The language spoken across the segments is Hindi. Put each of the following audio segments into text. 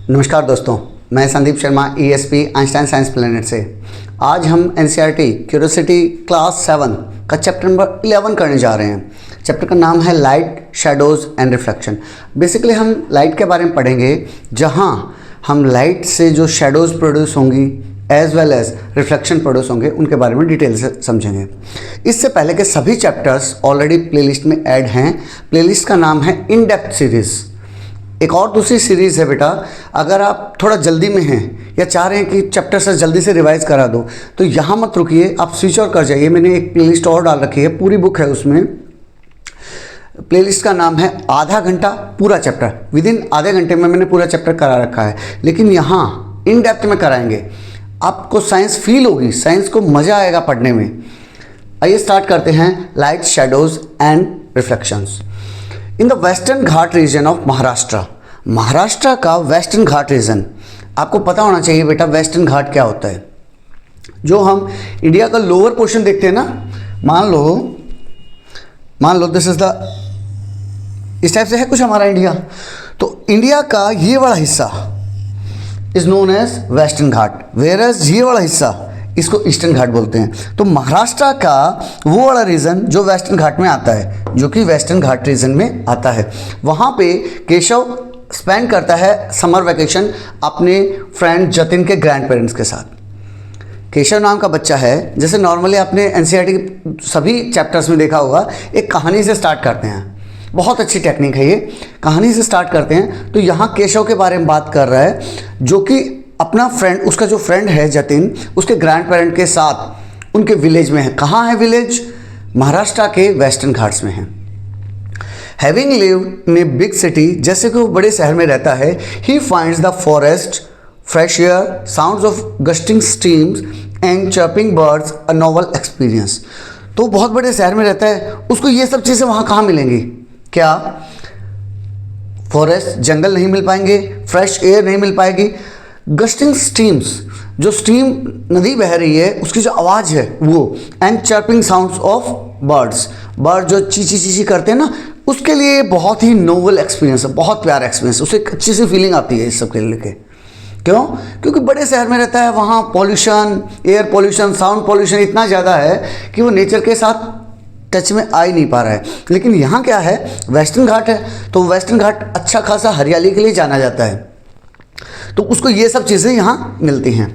नमस्कार दोस्तों, मैं Sandeep Sharma ESP Einstein science planet से। आज हम एनसीईआरटी क्यूरियोसिटी क्लास 7 का चैप्टर नंबर 11 करने जा रहे हैं। चैप्टर का नाम है light, shadows and reflection. Basically हम लाइट के बारे में पढ़ेंगे, जहां हम लाइट से जो शैडोज़ प्रोड्यूस होंगी as well as reflection produce होंगे उनके बारे में डिटेल से समझेंगे। इससे पहले के सभी चैप्टर्स ऑलरेडी प्लेलिस्ट में ऐड हैं। प्लेलिस्ट का नाम है इन डेप्थ सीरीज़। एक और दूसरी सीरीज़ है बेटा, अगर आप थोड़ा जल्दी में हैं या चाह रहे हैं कि चैप्टर से जल्दी से रिवाइज करा दो तो यहाँ मत रुकिए, आप स्विच और कर जाइए। मैंने एक प्लेलिस्ट और डाल रखी है, पूरी बुक है उसमें। प्लेलिस्ट का नाम है आधा घंटा पूरा चैप्टर। विद इन आधे घंटे में मैंने पूरा चैप्टर करा रखा है, लेकिन यहाँ इन डेप्थ में कराएंगे। आपको साइंस फील होगी, साइंस को मज़ा आएगा पढ़ने में। आइए स्टार्ट करते हैं light, shadows and reflections. In the western Ghat region of Maharashtra, Maharashtra का वेस्टर्न घाट रीजन, आपको पता होना चाहिए बेटा वेस्टर्न घाट क्या होता है। जो हम इंडिया का लोअर पोर्शन देखते हैं ना, मान लो दिस इज द, इस टाइप से है कुछ हमारा इंडिया। तो इंडिया का ये वाला हिस्सा is known as western Ghat, whereas ये वाला हिस्सा इसको ईस्टर्न घाट बोलते हैं। तो महाराष्ट्र का वो वाला रीजन जो वेस्टर्न घाट में आता है, जो कि वेस्टर्न घाट रीजन में आता है, वहाँ पे केशव स्पेंड करता है समर वैकेशन अपने फ्रेंड जतिन के ग्रैंड पेरेंट्स के साथ। केशव नाम का बच्चा है, जैसे नॉर्मली आपने एनसीईआरटी के सभी चैप्टर्स में देखा होगा, एक कहानी से स्टार्ट करते हैं। बहुत अच्छी टेक्निक है ये, कहानी से स्टार्ट करते हैं। तो यहाँ केशव के बारे में बात कर रहा है, जो कि अपना फ्रेंड, उसका जो फ्रेंड है जतिन, उसके ग्रैंड पेरेंट के साथ उनके विलेज में है। कहाँ है विलेज? महाराष्ट्र के वेस्टर्न घाट्स में है। Having lived in a big city, जैसे कि वो बड़े शहर में रहता है, he finds the forest, fresh air, sounds of gusting streams and chirping birds a novel experience. तो बहुत बड़े शहर में रहता है, उसको ये सब चीज़ें वहाँ कहाँ मिलेंगी? क्या फॉरेस्ट, जंगल नहीं मिल पाएंगे, फ्रेश एयर नहीं मिल पाएगी, गस्टिंग स्ट्रीम्स, जो स्ट्रीम नदी बह रही है उसकी जो आवाज़ है वो, and chirping sounds of birds, bird जो चीची चीची करते हैं ना, उसके लिए बहुत ही नोवेल एक्सपीरियंस है, बहुत प्यारा एक्सपीरियंस, उसे एक अच्छी सी फीलिंग आती है इस सब के लेके। क्यों? क्योंकि बड़े शहर में रहता है, वहाँ pollution, air pollution, sound pollution इतना ज़्यादा है कि वो नेचर के साथ टच में आ ही नहीं पा रहा है। लेकिन यहाँ क्या है, वेस्टर्न घाट है, तो वेस्टर्न घाट अच्छा खासा हरियाली के लिए जाना जाता है, तो उसको ये सब चीज़ें यहाँ मिलती हैं।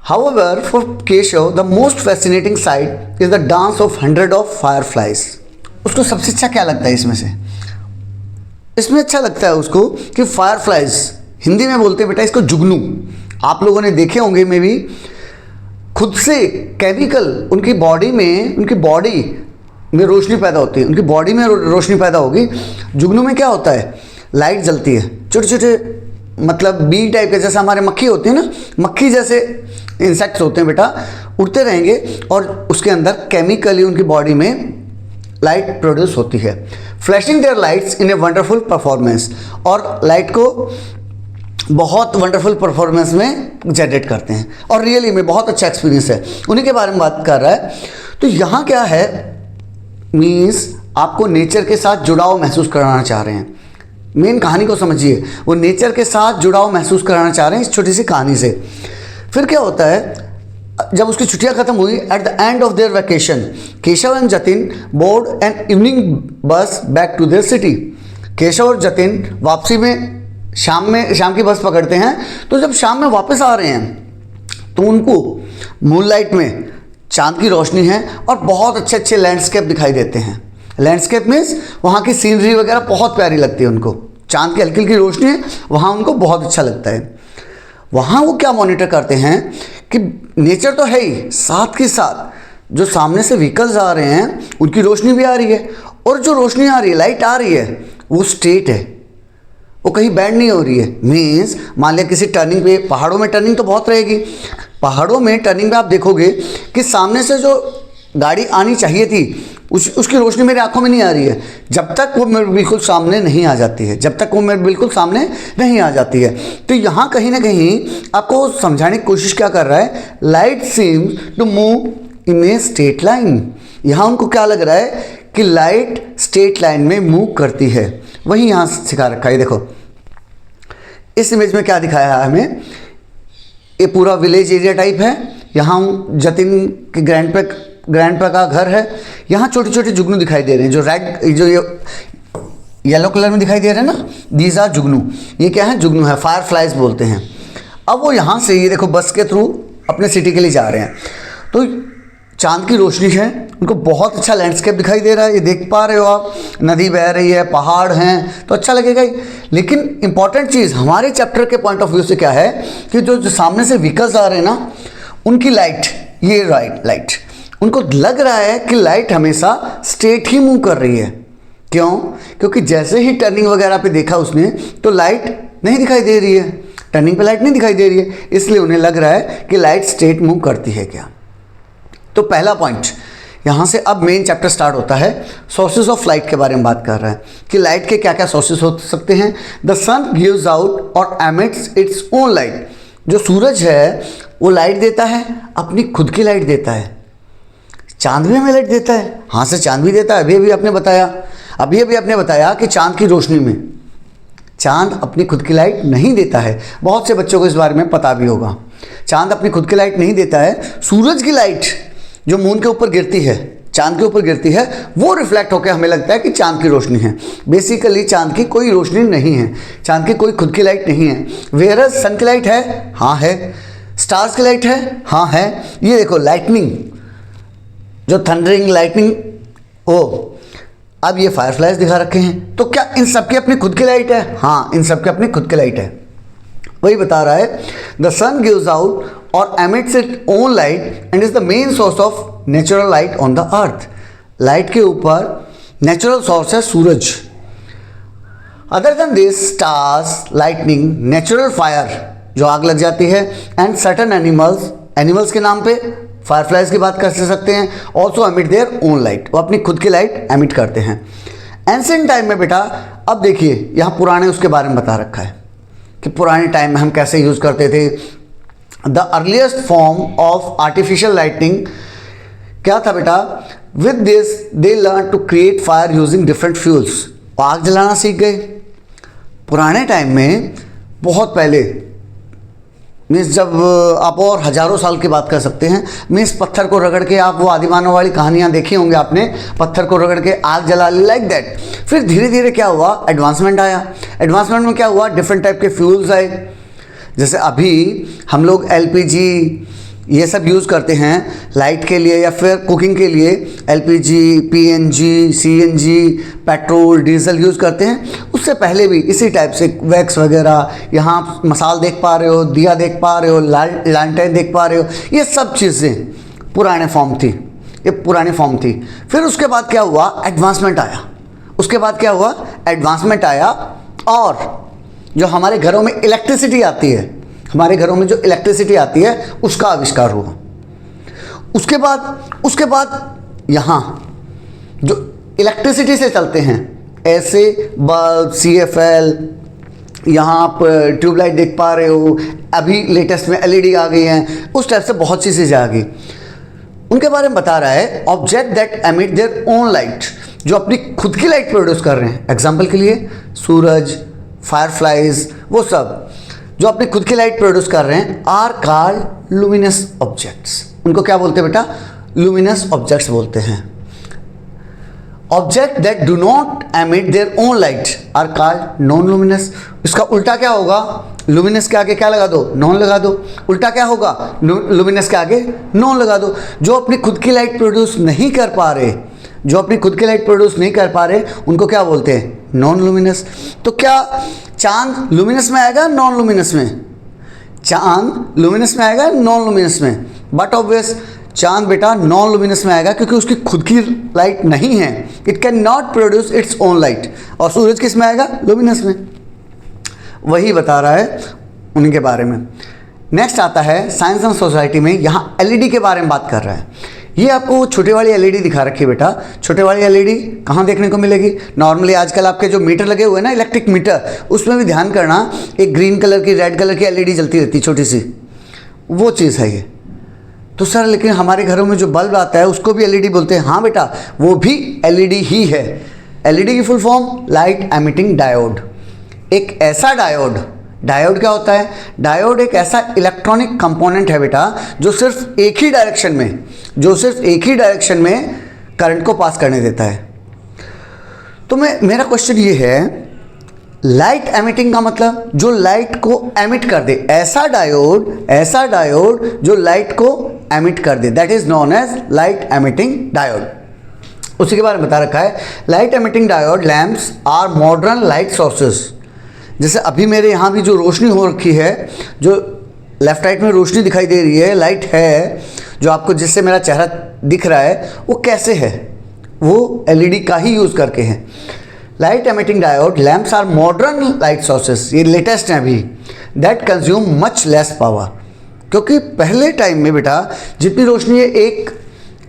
However, for Keshav, the most fascinating sight is the dance of hundred of fireflies. उसको सबसे अच्छा क्या लगता है इसमें से? इसमें अच्छा लगता है उसको कि फायरफ्लाइज, हिंदी में बोलते हैं बेटा इसको जुगनू। आप लोगों ने देखे होंगे में भी, खुद से केमिकल उनकी बॉडी में रोशनी पैदा होती है, उनकी बॉडी में रोशनी पैदा होगी। जुगनू में क्या होता है? लाइट जलती है, छोटे छोटे मतलब बी टाइप के, जैसे हमारे मक्खी होती है ना, मक्खी जैसे इंसेक्ट्स होते हैं बेटा, उड़ते रहेंगे और उसके अंदर केमिकली उनकी बॉडी में लाइट प्रोड्यूस होती है। Flashing their lights in a wonderful performance, और लाइट को बहुत वंडरफुल परफॉर्मेंस में जनरेट करते हैं, और रियली में बहुत अच्छा एक्सपीरियंस है। उन्हीं के बारे में बात कर रहा है। तो यहाँ क्या है, मीन्स आपको नेचर के साथ जुड़ाव महसूस कराना चाह रहे हैं। मेन कहानी को समझिए, वो नेचर के साथ जुड़ाव महसूस कराना चाह रहे हैं इस छोटी सी कहानी से। फिर क्या होता है, जब उसकी छुट्टियां खत्म हुई, at the end of their vacation Keshav and Jatin board an evening bus back to their city. Keshav और जतिन वापसी में शाम की बस पकड़ते हैं। तो जब शाम में वापस आ रहे हैं तो उनको मूनलाइट में चांद की रोशनी है और बहुत अच्छे अच्छे लैंडस्केप दिखाई देते हैं। लैंडस्केप मीन्स वहाँ की सीनरी वगैरह बहुत प्यारी लगती है उनको, चांद की हल्की हल्की रोशनी है, वहाँ उनको बहुत अच्छा लगता है। वहाँ वो क्या मॉनिटर करते हैं कि नेचर तो है ही, साथ के साथ जो सामने से व्हीकल्स आ रहे हैं उनकी रोशनी भी आ रही है, और जो रोशनी आ रही है, लाइट आ रही है, वो स्ट्रेट है, वो कहीं बैंड नहीं हो रही है। मीन्स मान लिया किसी टर्निंग पे, पहाड़ों में टर्निंग तो बहुत रहेगी, पहाड़ों में टर्निंग पे आप देखोगे कि सामने से जो गाड़ी आनी चाहिए थी उसकी रोशनी मेरी आंखों में नहीं आ रही है, जब तक वो मेरे बिल्कुल सामने नहीं आ जाती है, तो यहाँ कहीं ना कहीं आपको समझाने की कोशिश क्या कर रहा है, light seems to move in a straight line. यहाँ उनको क्या लग रहा है कि लाइट स्ट्रेट लाइन में मूव करती है। वही यहाँ सिखा रखा है, देखो इस इमेज में क्या दिखाया है हमें, ये पूरा विलेज एरिया टाइप है। यहाँ जतिन के ग्रैंडपा का घर है। यहाँ छोटे छोटे जुगनू दिखाई दे रहे हैं, जो रेड जो येलो कलर में दिखाई दे रहे हैं ना, दीज आर जुगनू। ये क्या है, जुगनू है, फायर फ्लाइज बोलते हैं। अब वो यहाँ से ये देखो बस के थ्रू अपने सिटी के लिए जा रहे हैं। तो चांद की रोशनी है, उनको बहुत अच्छा लैंडस्केप दिखाई दे रहा है। ये देख पा रहे हो आप, नदी बह रही है, पहाड़ हैं, तो अच्छा लगेगा ही। लेकिन इंपॉर्टेंट चीज़ हमारे चैप्टर के पॉइंट ऑफ व्यू से क्या है कि जो सामने से व्हीकल्स आ रहे हैं ना, उनकी लाइट, ये लाइट उनको लग रहा है कि लाइट हमेशा स्ट्रेट ही मूव कर रही है। क्यों? क्योंकि जैसे ही टर्निंग वगैरह पे देखा उसने तो लाइट नहीं दिखाई दे रही है, टर्निंग पे लाइट नहीं दिखाई दे रही है, इसलिए उन्हें लग रहा है कि लाइट स्ट्रेट मूव करती है क्या। तो पहला पॉइंट यहाँ से अब मेन चैप्टर स्टार्ट होता है, सोर्सेज ऑफ लाइट के बारे में बात कर रहा है कि लाइट के क्या क्या सोर्सेज हो सकते हैं। द सन गिव्स आउट और एमिट्स इट्स ओन लाइट। जो सूरज है वो लाइट देता है, अपनी खुद की लाइट देता है। चांद भी हमें लाइट देता है, हाँ से चांद भी देता है। अभी आपने बताया कि चांद की रोशनी में चांद अपनी खुद की लाइट नहीं देता है। बहुत से बच्चों को इस बारे में पता भी होगा, चांद अपनी खुद की लाइट नहीं देता है। सूरज की लाइट जो मून के ऊपर गिरती है, चांद के ऊपर गिरती है, वो रिफ्लेक्ट होकर हमें लगता है कि चांद की रोशनी है। बेसिकली चांद की कोई रोशनी नहीं है, चांद की कोई खुद की लाइट नहीं है। वेयरएज सन की लाइट है, हाँ है। स्टार्स की लाइट है, हाँ है। ये देखो लाइटनिंग, जो थंडरिंग लाइटनिंग, ओ अब ये फायरफ्लाइज दिखा रखे हैं। तो क्या इन सबकी अपनी खुद की लाइट है? हाँ, इन सबकी अपनी खुद की लाइट है। वही बता रहा है, द सन गिव्स आउट और emits its own light and is the main source of natural light on the earth. Light के ऊपर नेचुरल सोर्स है सूरज। Other than this, stars, lightning, natural fire जो आग लग जाती है, एंड सर्टन एनिमल्स के नाम पे फायरफ्लाइज की बात कर सकते हैं, also emit their own light, वो अपनी खुद की लाइट एमिट करते हैं। एंशिएंट टाइम में बेटा, अब देखिए यहाँ पुराने उसके बारे में बता रखा है कि पुराने टाइम में हम कैसे यूज़ करते थे। The earliest form of artificial lightning क्या था बेटा? With this they learn to create fire using different fuels. आग जलाना सीख गए पुराने टाइम में, बहुत पहले, मीन्स जब आप और हजारों साल की बात कर सकते हैं। मीन्स पत्थर को रगड़ के, आप वो आदिमानव वाली कहानियाँ देखी होंगे आपने, पत्थर को रगड़ के आग जला ली, लाइक दैट। फिर धीरे धीरे क्या हुआ, एडवांसमेंट आया। एडवांसमेंट में क्या हुआ, डिफरेंट टाइप के फ्यूल्स आए। जैसे अभी हम लोग एलपीजी ये सब यूज़ करते हैं लाइट के लिए या फिर कुकिंग के लिए। LPG, PNG, CNG, petrol, diesel use करते हैं। उससे पहले भी इसी टाइप से वैक्स वगैरह, यहाँ मसाल देख पा रहे हो, दिया देख पा रहे हो, लैंटर्न देख पा रहे हो, ये सब चीज़ें पुराने फॉर्म थी, ये पुरानी फॉर्म थी। फिर उसके बाद क्या हुआ, एडवांसमेंट आया। उसके बाद क्या हुआ, एडवांसमेंट आया और जो हमारे घरों में इलेक्ट्रिसिटी आती है, हमारे घरों में जो इलेक्ट्रिसिटी आती है उसका आविष्कार हुआ। उसके बाद यहाँ जो इलेक्ट्रिसिटी से चलते हैं, ऐसे बल्ब, CFL, यहाँ आप ट्यूबलाइट देख पा रहे हो, अभी लेटेस्ट में LED आ गई हैं, उस टाइप से बहुत सी चीज़ें आ गई। उनके बारे में बता रहा है, object that emit their own light, जो अपनी खुद की लाइट प्रोड्यूस कर रहे हैं। एग्जाम्पल के लिए सूरज, फायरफ्लाइज, वो सब जो अपनी खुद की लाइट प्रोड्यूस कर रहे हैं, आर कॉल्ड लुमिनस ऑब्जेक्ट्स। उनको क्या बोलते हैं बेटा? लुमिनस ऑब्जेक्ट्स बोलते हैं। Object that do not emit their own light are called non luminous. इसका उल्टा क्या होगा, लुमिनस के आगे क्या लगा दो, नॉन लगा दो। उल्टा क्या होगा, लुमिनस के आगे नॉन लगा दो। जो अपनी खुद की लाइट प्रोड्यूस नहीं कर पा रहे, जो अपनी खुद की लाइट प्रोड्यूस नहीं कर पा रहे, उनको क्या बोलते हैं, नॉन लुमिनस। तो क्या चांद लुमिनस में आएगा, नॉन लुमिनस में? चांद लुमिनस में आएगा, नॉन लुमिनस में? बट ऑब्वियस चांद बेटा नॉन लुमिनस में आएगा, क्योंकि उसकी खुद की लाइट नहीं है, it can not produce it's own light. और सूरज किस में आएगा, लुमिनस में। वही बता रहा है उन्हीं के बारे में। नेक्स्ट आता है साइंस एंड सोसाइटी में, यहाँ LED के बारे में बात कर रहा है। ये आपको छोटे वाली LED दिखा रखी है बेटा। छोटे वाली LED कहाँ देखने को मिलेगी? नॉर्मली आजकल आपके जो मीटर लगे हुए हैं ना, इलेक्ट्रिक मीटर, उसमें भी ध्यान करना, एक ग्रीन कलर की, रेड कलर की LED जलती रहती है, छोटी सी, वो चीज़ है ये। तो सर लेकिन हमारे घरों में जो बल्ब आता है उसको भी LED बोलते हैं। हाँ बेटा, वो भी LED ही है। LED की full form light emitting diode. एक ऐसा डायोड डायोड क्या होता है? डायोड एक ऐसा इलेक्ट्रॉनिक कंपोनेंट है बेटा जो सिर्फ एक ही डायरेक्शन में करंट को पास करने देता है। तो मेरा क्वेश्चन ये है, लाइट एमिटिंग का मतलब जो लाइट को एमिट कर दे, ऐसा डायोड जो लाइट को एमिट कर दे, that is known as light emitting diode. उसी के बारे में बता रखा है, light emitting diode lamps are modern light sources. जैसे अभी मेरे यहाँ भी जो रोशनी हो रखी है, जो लेफ्ट राइट में रोशनी दिखाई दे रही है, लाइट है जो आपको, जिससे मेरा चेहरा दिख रहा है, वो कैसे है? वो एलईडी का ही यूज़ करके है। Light emitting diode lamps are modern light sources, ये लेटेस्ट हैं अभी, that consume much less power. क्योंकि पहले टाइम में बेटा जितनी रोशनी एक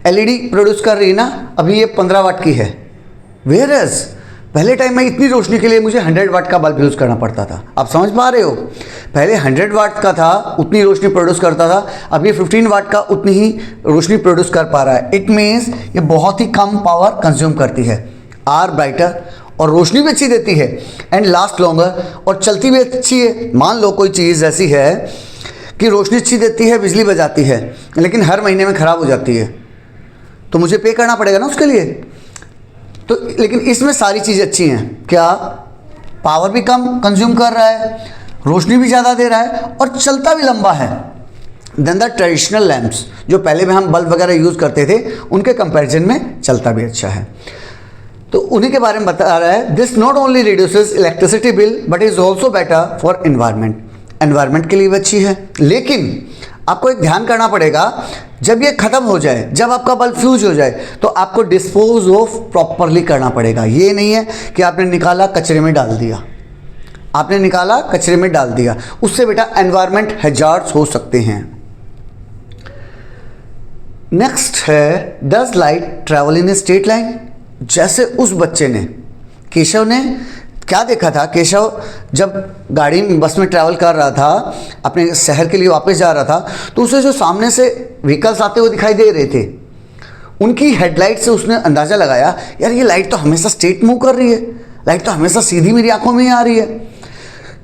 एलईडी प्रोड्यूस कर रही है ना, अभी ये 15 वाट की है। वेयरएज पहले टाइम में इतनी रोशनी के लिए मुझे 100 वाट का बल्ब यूज़ करना पड़ता था। आप समझ पा रहे हो? पहले 100 वाट का था, उतनी रोशनी प्रोड्यूस करता था, अब ये 15 वाट का उतनी ही रोशनी प्रोड्यूस कर पा रहा है। इट मीन्स ये बहुत ही कम पावर कंज्यूम करती है, आर ब्राइटर, और रोशनी भी अच्छी देती है, एंड लास्ट लॉन्गर, और चलती भी अच्छी है। मान लो कोई चीज़ ऐसी है कि रोशनी अच्छी देती है, बिजली बजाती है, लेकिन हर महीने में ख़राब हो जाती है, तो मुझे पे करना पड़ेगा ना उसके लिए। तो लेकिन इसमें सारी चीज़ें अच्छी हैं, क्या? पावर भी कम कंज्यूम कर रहा है, रोशनी भी ज़्यादा दे रहा है, और चलता भी लंबा है देन द ट्रेडिशनल लैम्प्स, जो पहले में हम बल्ब वगैरह यूज़ करते थे, उनके कंपैरिजन में चलता भी अच्छा है। तो उन्हीं के बारे में बता रहा है, this not only reduces electricity bill but is also better for environment के लिए भी अच्छी है। लेकिन आपको एक ध्यान करना पड़ेगा, जब ये ख़त्म हो जाए, जब आपका बल्ब फ्यूज हो जाए, तो आपको डिस्पोज ऑफ प्रॉपरली करना पड़ेगा। ये नहीं है कि आपने निकाला कचरे में डाल दिया, उससे बेटा एनवायरनमेंट हैजार्ड्स हो सकते हैं। नेक्स्ट है, does light travel in a straight line? जैसे उस बच्चे ने, केशव ने क्या देखा था? केशव जब गाड़ी में, बस में ट्रैवल कर रहा था, अपने शहर के लिए वापस जा रहा था, तो उसे जो सामने से व्हीकल्स आते हुए दिखाई दे रहे थे, उनकी हेडलाइट से उसने अंदाज़ा लगाया, यार ये लाइट तो हमेशा स्ट्रेट मूव कर रही है, लाइट तो हमेशा सीधी मेरी आंखों में ही आ रही है।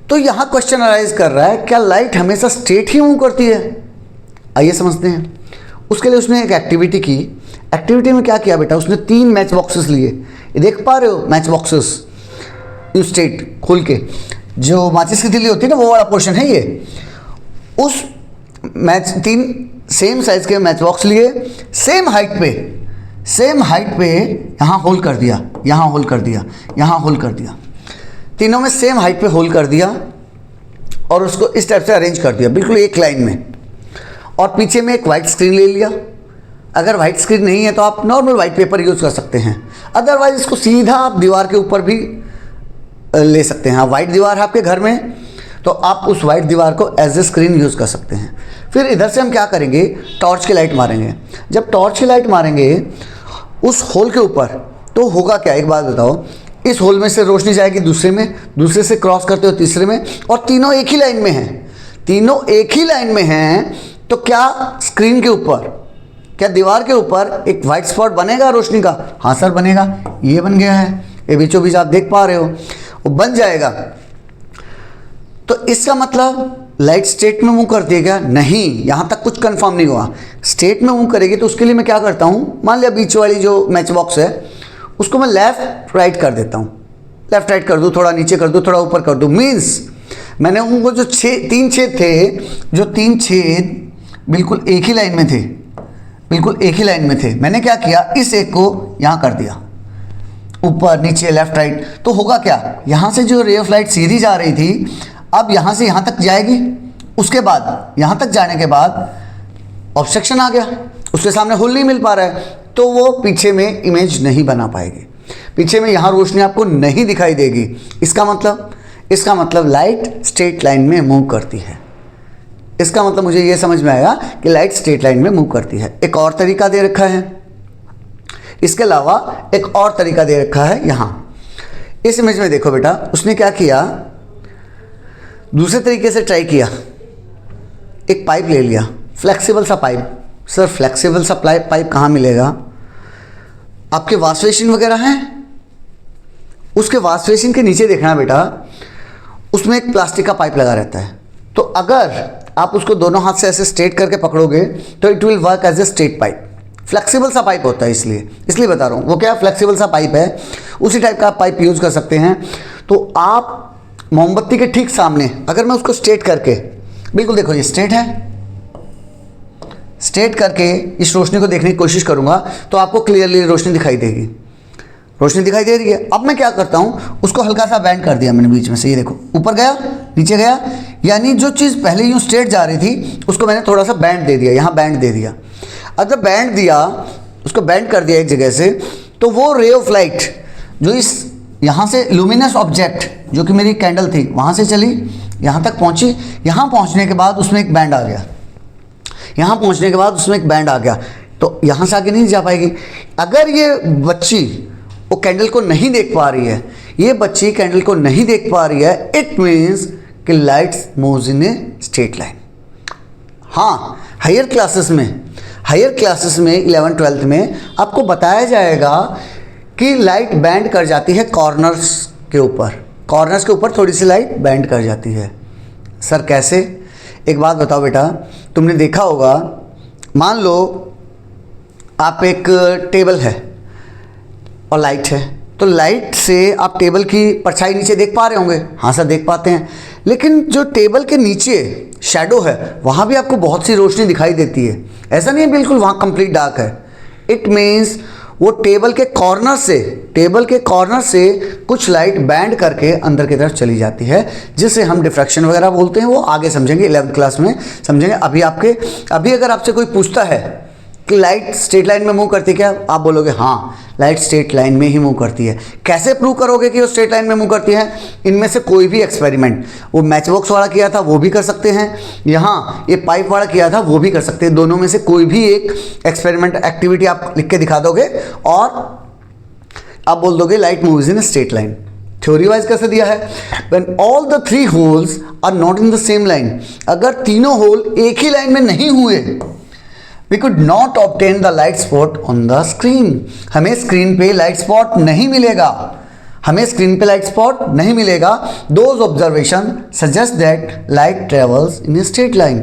तो यहाँ क्वेश्चन अराइज कर रहा है, क्या लाइट हमेशा स्ट्रेट ही मूव करती है? आइए समझते हैं। उसके लिए उसने एक एक्टिविटी की। एक्टिविटी में क्या किया बेटा? उसने 3 मैच बॉक्सेस लिए। ये देख पा रहे हो मैच बॉक्सेस, स्ट्रेट खोल के, जो माचिस की तीली होती है ना, वो वाला पोर्शन है ये। उस 3 सेम साइज के मैच बॉक्स लिए, सेम हाइट पे यहाँ होल कर दिया, यहाँ होल कर दिया, यहाँ होल कर दिया, तीनों में सेम हाइट पे होल कर दिया, और उसको इस टाइप से अरेंज कर दिया, बिल्कुल एक लाइन में। और पीछे में एक वाइट स्क्रीन ले लिया। अगर वाइट स्क्रीन नहीं है तो आप नॉर्मल वाइट पेपर यूज़ कर सकते हैं, अदरवाइज इसको सीधा आप दीवार के ऊपर भी ले सकते हैं। वाइट दीवार है आपके घर में, तो आप उस वाइट दीवार को एज ए स्क्रीन यूज़ कर सकते हैं। फिर इधर से हम क्या करेंगे? टॉर्च की लाइट मारेंगे। जब टॉर्च की लाइट मारेंगे उस होल के ऊपर, तो होगा क्या? एक बात बताओ, इस होल में से रोशनी जाएगी दूसरे में, दूसरे से क्रॉस करते हो तीसरे में, और तीनों एक ही लाइन में हैं, तो क्या स्क्रीन के ऊपर, क्या दीवार के ऊपर एक वाइट स्पॉट बनेगा रोशनी का? हाँ सर बनेगा। ये बन गया है, ये बीचों बीच आप देख पा रहे हो, वो बन जाएगा। तो इसका मतलब लाइट स्ट्रेट में मूव करती है क्या? नहीं, यहाँ तक कुछ कंफर्म नहीं हुआ। स्ट्रेट में मूव करेगी तो उसके लिए मैं क्या करता हूँ, मान लिया बीच वाली जो मैच बॉक्स है उसको मैं लेफ्ट राइट कर देता हूँ, लेफ्ट राइट कर दूँ, थोड़ा नीचे कर दूँ, थोड़ा ऊपर कर दूँ। मीन्स मैंने उनको जो 3 छेद थे, जो 3 छेद बिल्कुल एक ही लाइन में थे, मैंने क्या किया, इस एक को यहाँ कर दिया, ऊपर नीचे लेफ्ट राइट। तो होगा क्या? यहाँ से जो रे ऑफ लाइट सीधी जा रही थी, अब यहाँ से यहाँ तक जाएगी, उसके बाद यहाँ तक जाने के बाद ऑब्स्ट्रक्शन आ गया, उसके सामने होल नहीं मिल पा रहा है, तो वो पीछे में इमेज नहीं बना पाएगी, पीछे में यहाँ रोशनी आपको नहीं दिखाई देगी। इसका मतलब लाइट स्ट्रेट लाइन में मूव करती है। इसका मतलब मुझे ये समझ में आया कि लाइट स्ट्रेट लाइन में मूव करती है। एक और तरीका दे रखा है, इसके अलावा एक और तरीका दे रखा है यहाँ इस इमेज में। देखो बेटा, उसने क्या किया, दूसरे तरीके से ट्राई किया। एक पाइप ले लिया, फ्लेक्सिबल सा पाइप। सर फ्लेक्सिबल सा पाइप कहाँ मिलेगा? आपके वॉश बेसिन वगैरह हैं, उसके वॉश बेसिन के नीचे देखना बेटा, उसमें एक प्लास्टिक का पाइप लगा रहता है। तो अगर आप उसको दोनों हाथ से ऐसे स्ट्रेट करके पकड़ोगे तो it will work as a straight pipe. Flexible सा पाइप होता है, इसलिए बता रहा हूँ। वो क्या फ्लेक्सिबल सा पाइप है, उसी टाइप का आप पाइप यूज़ कर सकते हैं। तो आप मोमबत्ती के ठीक सामने अगर मैं उसको स्ट्रेट करके, बिल्कुल देखो ये स्ट्रेट है, स्ट्रेट करके इस रोशनी को देखने की कोशिश करूँगा तो आपको क्लियरली रोशनी दिखाई देगी। रोशनी दिखाई दे रही है। अब मैं क्या करता हूँ, उसको हल्का सा बैंड कर दिया मैंने बीच में से, ये देखो ऊपर गया नीचे गया, यानी जो चीज़ पहले यूँ स्ट्रेट जा रही थी उसको मैंने थोड़ा सा बैंड दे दिया, यहाँ बैंड दे दिया। अब जब बैंड दिया, उसको बैंड कर दिया एक जगह से, तो वो रे ऑफ लाइट जो इस यहाँ से लुमिनस ऑब्जेक्ट जो कि मेरी कैंडल थी वहाँ से चली, यहाँ तक पहुँची, यहाँ पहुँचने के बाद उसमें एक बैंड आ गया, यहाँ पहुँचने के बाद उसमें एक बैंड आ गया, तो यहाँ से आगे नहीं जा पाएगी। अगर ये बच्ची वो कैंडल को नहीं देख पा रही है, ये बच्ची कैंडल को नहीं देख पा रही है, इट मीन्स कि lights moves in a straight line. हाँ, हायर क्लासेस में 11th-12th में आपको बताया जाएगा कि लाइट बैंड कर जाती है कॉर्नर्स के ऊपर थोड़ी सी लाइट बैंड कर जाती है। सर कैसे? एक बात बताओ बेटा, तुमने देखा होगा, मान लो आप एक टेबल है और लाइट है, तो लाइट से आप टेबल की परछाई नीचे देख पा रहे होंगे। हाँ सर देख पाते हैं, लेकिन जो टेबल के नीचे शैडो है वहाँ भी आपको बहुत सी रोशनी दिखाई देती है। ऐसा नहीं है बिल्कुल वहाँ कंप्लीट डार्क है। इट मीन्स वो टेबल के कॉर्नर से कुछ लाइट बैंड करके अंदर की तरफ चली जाती है, जिसे हम डिफ्रैक्शन वगैरह बोलते हैं। वो आगे समझेंगे, 11th क्लास में समझेंगे। अभी अगर आपसे कोई पूछता है कि लाइट स्ट्रेट लाइन में मूव करती है क्या, आप बोलोगे हाँ लाइट स्ट्रेट लाइन में ही मूव करती है। कैसे प्रूव करोगे कि वो स्ट्रेट लाइन में मूव करती है? इनमें से कोई भी एक्सपेरिमेंट, वो मैच बॉक्स वाला किया था वो भी कर सकते हैं, यहाँ ये पाइप वाला किया था वो भी कर सकते हैं। दोनों में से कोई भी एक एक्सपेरिमेंट एक्टिविटी आप लिख के दिखा दोगे और आप बोल दोगे light moves in straight line. Theory wise कैसे दिया है? When all the three holes are not in the same line, अगर तीनों होल एक ही लाइन में नहीं हुए, we could not obtain the light spot on the screen, हमें स्क्रीन पे लाइट स्पॉट नहीं मिलेगा। Those observation suggest that light travels in a straight line।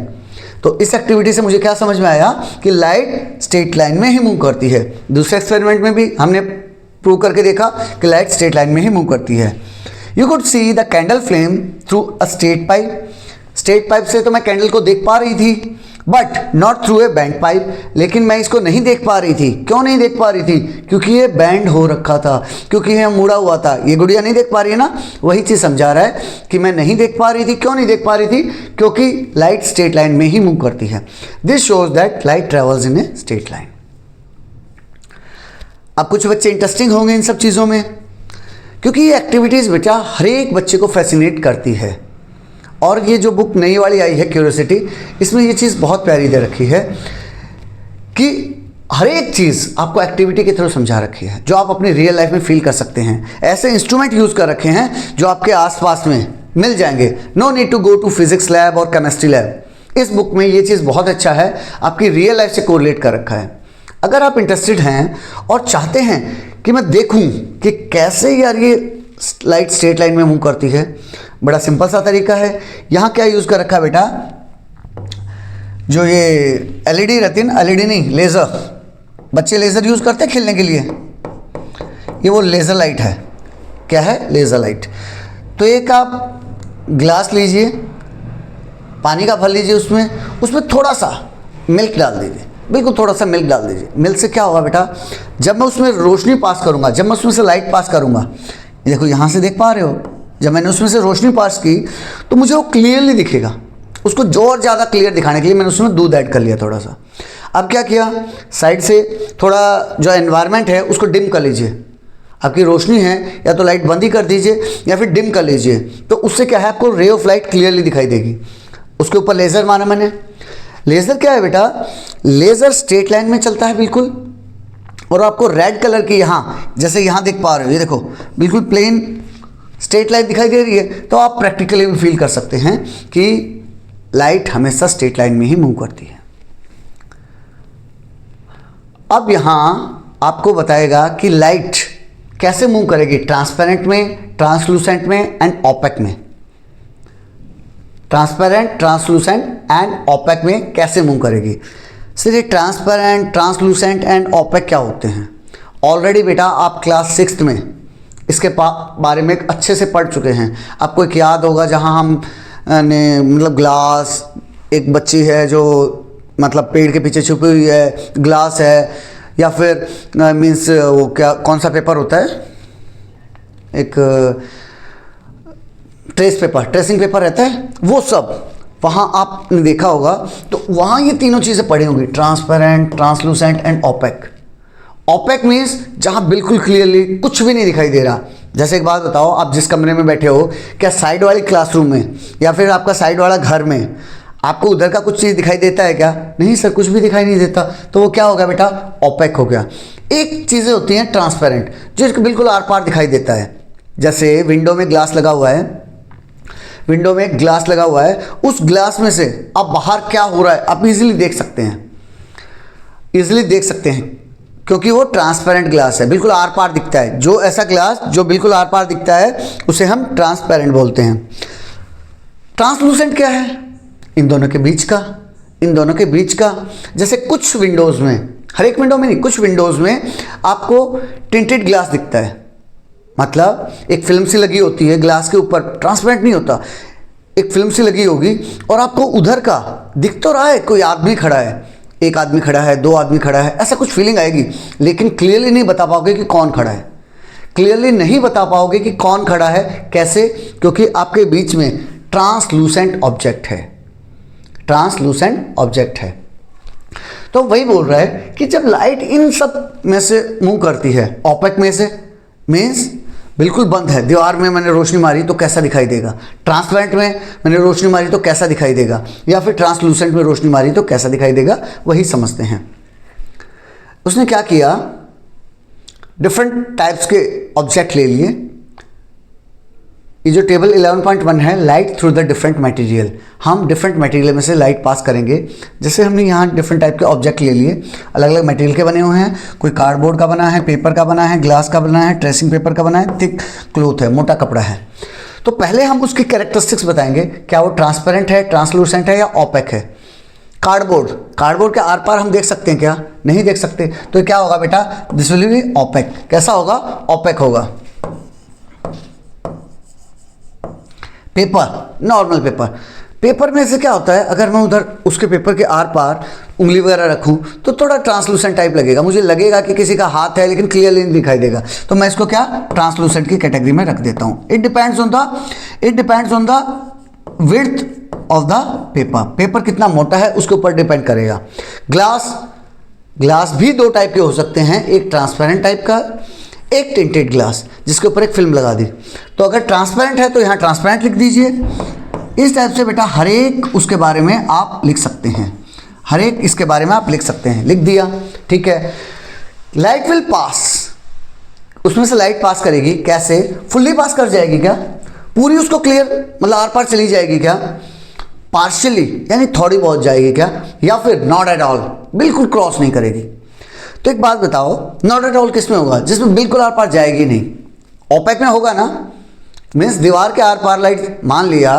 तो इस एक्टिविटी से मुझे क्या समझ में आया कि लाइट स्ट्रेट लाइन में ही मूव करती है। दूसरे एक्सपेरिमेंट में भी हमने प्रूव करके देखा कि लाइट स्ट्रेट लाइन में ही मूव करती है। You could see the candle flame through a straight pipe से तो मैं कैंडल को देख पा रही थी, but not through A band pipe. लेकिन मैं इसको नहीं देख पा रही थी। क्यों नहीं देख पा रही थी? क्योंकि ये बैंड हो रखा था, क्योंकि ये मुड़ा हुआ था। ये गुड़िया नहीं देख पा रही है ना, वही चीज़ समझा रहा है कि मैं नहीं देख पा रही थी। क्यों नहीं देख पा रही थी? क्योंकि लाइट स्ट्रेट लाइन में ही मूव करती है। This shows that light travels in a straight line. अब कुछ बच्चे इंटरेस्टिंग होंगे इन सब चीज़ों में, क्योंकि ये एक्टिविटीज़ बेटा हर एक बच्चे को फैसिनेट करती है। और ये जो बुक नई वाली आई है क्यूरियोसिटी, इसमें ये चीज़ बहुत प्यारी दे रखी है कि हर एक चीज़ आपको एक्टिविटी के थ्रू समझा रखी है, जो आप अपनी रियल लाइफ में फील कर सकते हैं। ऐसे इंस्ट्रूमेंट यूज़ कर रखे हैं जो आपके आसपास में मिल जाएंगे। No need to go to physics lab और केमिस्ट्री लैब। इस बुक में ये चीज़ बहुत अच्छा है, आपकी रियल लाइफ से कोरिलेट कर रखा है। अगर आप इंटरेस्टेड हैं और चाहते हैं कि मैं देखूं कि कैसे यार ये लाइट स्ट्रेट लाइन में मूव करती है, बड़ा सिंपल सा तरीका है। यहाँ क्या यूज़ कर रखा है बेटा, जो ये एलईडी रहती है ना, एलईडी नहीं लेज़र, बच्चे लेज़र यूज़ करते हैं खेलने के लिए, ये वो लेज़र लाइट है। क्या है? Laser light. तो एक आप ग्लास लीजिए, पानी का भर लीजिए, उसमें थोड़ा सा मिल्क डाल दीजिए, बिल्कुल थोड़ा सा मिल्क डाल दीजिए। मिल्क से क्या होगा बेटा, जब मैं उसमें रोशनी पास करूँगा, जब मैं उसमें से लाइट पास करूँगा, देखो यहाँ से देख पा रहे हो, जब मैंने उसमें से रोशनी पास की तो मुझे वो क्लियरली दिखेगा। उसको जो और ज़्यादा क्लियर दिखाने के लिए मैंने उसमें दूध ऐड कर लिया थोड़ा सा। अब क्या किया, साइड से थोड़ा जो एनवायरनमेंट है उसको डिम कर लीजिए। आपकी रोशनी है, या तो लाइट बंद ही कर दीजिए या फिर डिम कर लीजिए, तो उससे क्या है आपको रे ऑफ लाइट क्लियरली दिखाई देगी। उसके ऊपर लेज़र मारा मैंने। लेज़र क्या है बेटा, लेज़र स्ट्रेट लाइन में चलता है बिल्कुल, और आपको रेड कलर की यहाँ, जैसे यहाँ देख पा रहे हो, ये देखो बिल्कुल प्लेन स्ट्रेट लाइन दिखाई दे रही है। तो आप प्रैक्टिकली भी फील कर सकते हैं कि लाइट हमेशा स्ट्रेट लाइन में ही मूव करती है। अब यहाँ आपको बताएगा कि लाइट कैसे मूव करेगी, ट्रांसपेरेंट में, ट्रांसलूसेंट में एंड ओपेक में। ट्रांसपेरेंट, ट्रांसलूसेंट एंड ओपेक में कैसे मूव करेगी। सिर्फ ये ट्रांसपेरेंट, ट्रांसलूसेंट एंड ओपेक क्या होते हैं, ऑलरेडी बेटा आप क्लास 6th में इसके बारे में अच्छे से पढ़ चुके हैं। आपको एक याद होगा जहाँ हम ने मतलब ग्लास, एक बच्ची है जो मतलब पेड़ के पीछे छुपी हुई है, ग्लास है, या फिर मीन्स वो क्या कौन सा पेपर होता है, एक ट्रेस पेपर, ट्रेसिंग पेपर रहता है, वो सब वहाँ आपने देखा होगा। तो वहाँ ये तीनों चीज़ें पढ़ी होंगी, transparent, translucent and opaque. Opaque means जहाँ बिल्कुल क्लियरली कुछ भी नहीं दिखाई दे रहा। जैसे एक बात बताओ, आप जिस कमरे में बैठे हो, क्या साइड वाली क्लासरूम में या फिर आपका साइड वाला घर में आपको उधर का कुछ चीज़ दिखाई देता है क्या? नहीं सर, कुछ भी दिखाई नहीं देता। तो वो क्या हो गया बेटा? ओपेक हो गया। एक चीज़ें होती हैं ट्रांसपेरेंट, जो बिल्कुल आर पार दिखाई देता है। जैसे विंडो में ग्लास लगा हुआ है, विंडो में ग्लास लगा हुआ है, उस ग्लास में से अब बाहर क्या हो रहा है आप इजीली देख सकते हैं, इजीली देख सकते हैं, क्योंकि वो ट्रांसपेरेंट ग्लास है, बिल्कुल आर पार दिखता है। जो ऐसा ग्लास जो बिल्कुल आर पार दिखता है उसे हम ट्रांसपेरेंट बोलते हैं। ट्रांसलूसेंट क्या है? इन दोनों के बीच का, इन दोनों के बीच का। जैसे कुछ विंडोज़ में, हर एक विंडो में नहीं, कुछ विंडोज़ में आपको टिंटेड ग्लास दिखता है, मतलब एक फिल्म सी लगी होती है ग्लास के ऊपर, ट्रांसपेरेंट नहीं होता, एक फिल्म सी लगी होगी और आपको उधर का दिख तो रहा है, कोई आदमी खड़ा है, एक आदमी खड़ा है, दो आदमी खड़ा है, ऐसा कुछ फीलिंग आएगी, लेकिन क्लियरली नहीं बता पाओगे कि कौन खड़ा है। क्लियरली नहीं बता पाओगे कि कौन खड़ा है। कैसे? क्योंकि आपके बीच में ट्रांसलूसेंट ऑब्जेक्ट है, ट्रांसलूसेंट ऑब्जेक्ट है। तो वही बोल रहा है कि जब लाइट इन सब में से मूव करती है, ओपेक में से मीन्स बिल्कुल बंद है, दीवार में मैंने रोशनी मारी तो कैसा दिखाई देगा, ट्रांसपेरेंट में मैंने रोशनी मारी तो कैसा दिखाई देगा, या फिर ट्रांसलूसेंट में रोशनी मारी तो कैसा दिखाई देगा, वही समझते हैं। उसने क्या किया, डिफरेंट टाइप्स के ऑब्जेक्ट ले लिए। ये जो टेबल 11.1 है, light through the different material, हम डिफरेंट मटेरियल में से लाइट पास करेंगे। जैसे हमने यहाँ डिफरेंट टाइप के ऑब्जेक्ट ले लिए, अलग अलग मटेरियल के बने हुए हैं, कोई कार्डबोर्ड का बना है, पेपर का बना है, ग्लास का बना है, ट्रेसिंग पेपर का बना है, थिक क्लोथ है, मोटा कपड़ा है। तो पहले हम उसकी कैरेक्टरिस्टिक्स बताएंगे, क्या वो ट्रांसपेरेंट है, ट्रांसलूसेंट है या ओपेक है। कार्डबोर्ड, कार्डबोर्ड के आर पार हम देख सकते हैं क्या? नहीं देख सकते। तो क्या होगा बेटा? This will be opaque. कैसा होगा? ओपेक होगा। पेपर, नॉर्मल पेपर, पेपर में से क्या होता है, अगर मैं उधर उसके पेपर के आर पार उंगली वगैरह रखूं तो थोड़ा ट्रांसलूसेंट टाइप लगेगा, मुझे लगेगा कि किसी का हाथ है लेकिन क्लियरली नहीं दिखाई देगा, तो मैं इसको क्या ट्रांसलूसेंट की कैटेगरी में रख देता हूं। It depends on the width of the paper, paper कितना मोटा है उसके ऊपर डिपेंड करेगा। ग्लास भी दो टाइप के हो सकते हैं, एक ट्रांसपेरेंट टाइप का, एक टिंटेड ग्लास जिसके ऊपर एक फिल्म लगा दी। तो अगर ट्रांसपेरेंट है तो यहाँ ट्रांसपेरेंट लिख दीजिए। इस टाइप से बेटा हर एक उसके बारे में आप लिख सकते हैं, हर एक इसके बारे में आप लिख सकते हैं, लिख दिया, ठीक है। लाइट विल पास, उसमें से लाइट पास करेगी, कैसे? फुल्ली पास कर जाएगी क्या? पूरी उसको क्लियर मतलब आर पार चली जाएगी क्या? पार्शियली यानी थोड़ी बहुत जाएगी क्या? या फिर नॉट एट ऑल, बिल्कुल क्रॉस नहीं करेगी। तो एक बात बताओ, नॉट एट ऑल किस में होगा? जिसमें बिल्कुल आर पार जाएगी नहीं। ओपेक में होगा ना, मीन्स दीवार के आर पार लाइट, मान लिया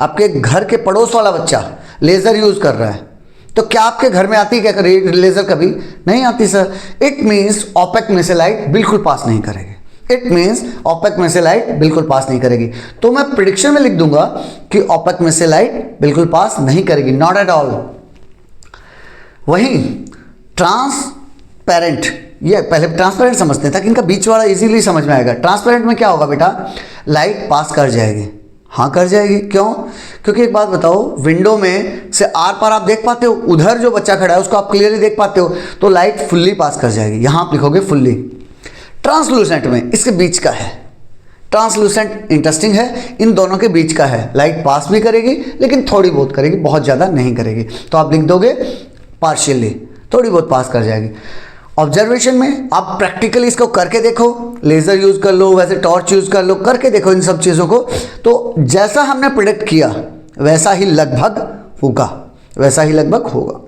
आपके घर के पड़ोस वाला बच्चा लेज़र यूज़ कर रहा है, तो क्या आपके घर में आती है क्या लेज़र? कभी नहीं आती सर। इट मीन्स ओपेक में से लाइट बिल्कुल पास नहीं करेगी। इट मीन्स ओपेक में से लाइट बिल्कुल पास नहीं करेगी। तो मैं प्रिडिक्शन में लिख दूंगा कि ओपेक में से लाइट बिल्कुल पास नहीं करेगी, नॉट एट ऑल। वहीं ट्रांसपेरेंट, ये पहले ट्रांसपेरेंट समझते हैं ताकि इनका बीच वाला इजीली समझ में आएगा। ट्रांसपेरेंट में क्या होगा बेटा? लाइट पास कर जाएगी। हाँ कर जाएगी, क्यों? क्योंकि एक बात बताओ, विंडो में से आर पार आप देख पाते हो, उधर जो बच्चा खड़ा है उसको आप क्लियरली देख पाते हो, तो लाइट फुल्ली पास कर जाएगी। यहाँ आप लिखोगे फुल्ली। ट्रांसलूसेंट में इसके बीच का है। ट्रांसलूसेंट इंटरेस्टिंग है, इन दोनों के बीच का है, लाइट पास भी करेगी लेकिन थोड़ी बहुत करेगी, बहुत ज़्यादा नहीं करेगी। तो आप लिख दोगे पार्शियली, थोड़ी बहुत पास कर जाएगी। ऑब्जर्वेशन में आप प्रैक्टिकली इसको करके देखो, लेज़र यूज़ कर लो, वैसे टॉर्च यूज़ कर लो, करके देखो इन सब चीज़ों को, तो जैसा हमने प्रेडिक्ट किया वैसा ही लगभग होगा, वैसा ही लगभग होगा।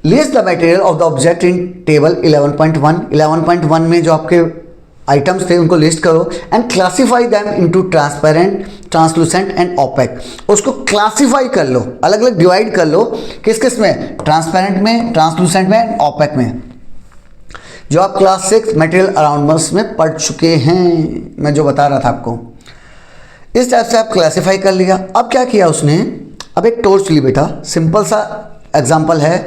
List the material of the object in table 11.1। 11.1 में जो आपके आइटम्स थे उनको लिस्ट करो and classify them into transparent, translucent and opaque. उसको क्लासीफाई कर लो, अलग अलग डिवाइड कर लो, किस किस में, ट्रांसपेरेंट में, ट्रांसलूसेंट में एंड ओपेक में, जो आप क्लास 6 मटेरियल अराउंडर्स में पढ़ चुके हैं, मैं जो बता रहा था आपको। इस टाइप से आप क्लासीफाई कर लिया। अब क्या किया उसने, अब एक टॉर्च ली बेटा, सिंपल सा एग्जाम्पल है।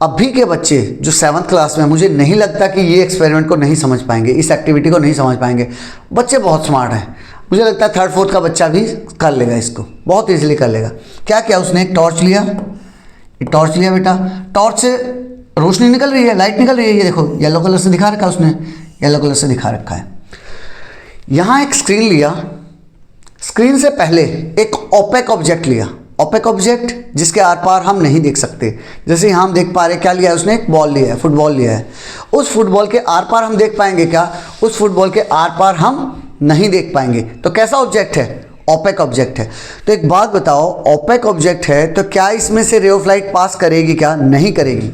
अभी के बच्चे जो 7th क्लास में, मुझे नहीं लगता कि ये एक्सपेरिमेंट को नहीं समझ पाएंगे, इस एक्टिविटी को नहीं समझ पाएंगे। बच्चे बहुत स्मार्ट हैं, मुझे लगता है 3rd 4th का बच्चा भी कर लेगा, इसको बहुत ईजिली कर लेगा। क्या किया उसने, एक टॉर्च लिया, एक टॉर्च लिया बेटा, टॉर्च से रोशनी निकल रही है, लाइट निकल रही है, ये देखो येलो कलर से दिखा रखा है उसने, येलो कलर से दिखा रखा है। यहाँ एक स्क्रीन लिया, स्क्रीन से पहले एक ओपेक ऑब्जेक्ट लिया, ओपेक ऑब्जेक्ट जिसके आर पार हम नहीं देख सकते। जैसे यहाँ हम देख पा रहे हैं, क्या लिया है उसने, एक बॉल लिया है, फुटबॉल लिया है। उस फुटबॉल के आर पार हम देख पाएंगे क्या, उस फुटबॉल के आर पार हम नहीं देख पाएंगे। तो कैसा ऑब्जेक्ट है, ओपेक ऑब्जेक्ट है। तो एक बात बताओ, ओपेक ऑब्जेक्ट है तो क्या इसमें से रे ऑफ लाइट पास करेगी क्या, नहीं करेगी।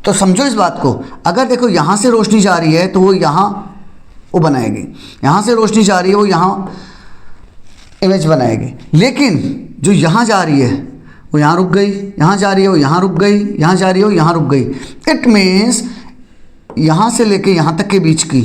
तो समझो इस बात को, अगर देखो यहाँ से रोशनी जा रही है तो वो यहाँ वो बनाएगी, यहाँ से रोशनी जा रही है वो यहाँ इमेज बनाएगी, लेकिन जो यहाँ जा रही है वो यहाँ रुक गई, यहाँ जा रही है वो यहाँ रुक गई, यहाँ जा रही है वो यहाँ रुक गई। इट मीन्स यहाँ से लेके यहाँ तक के बीच की,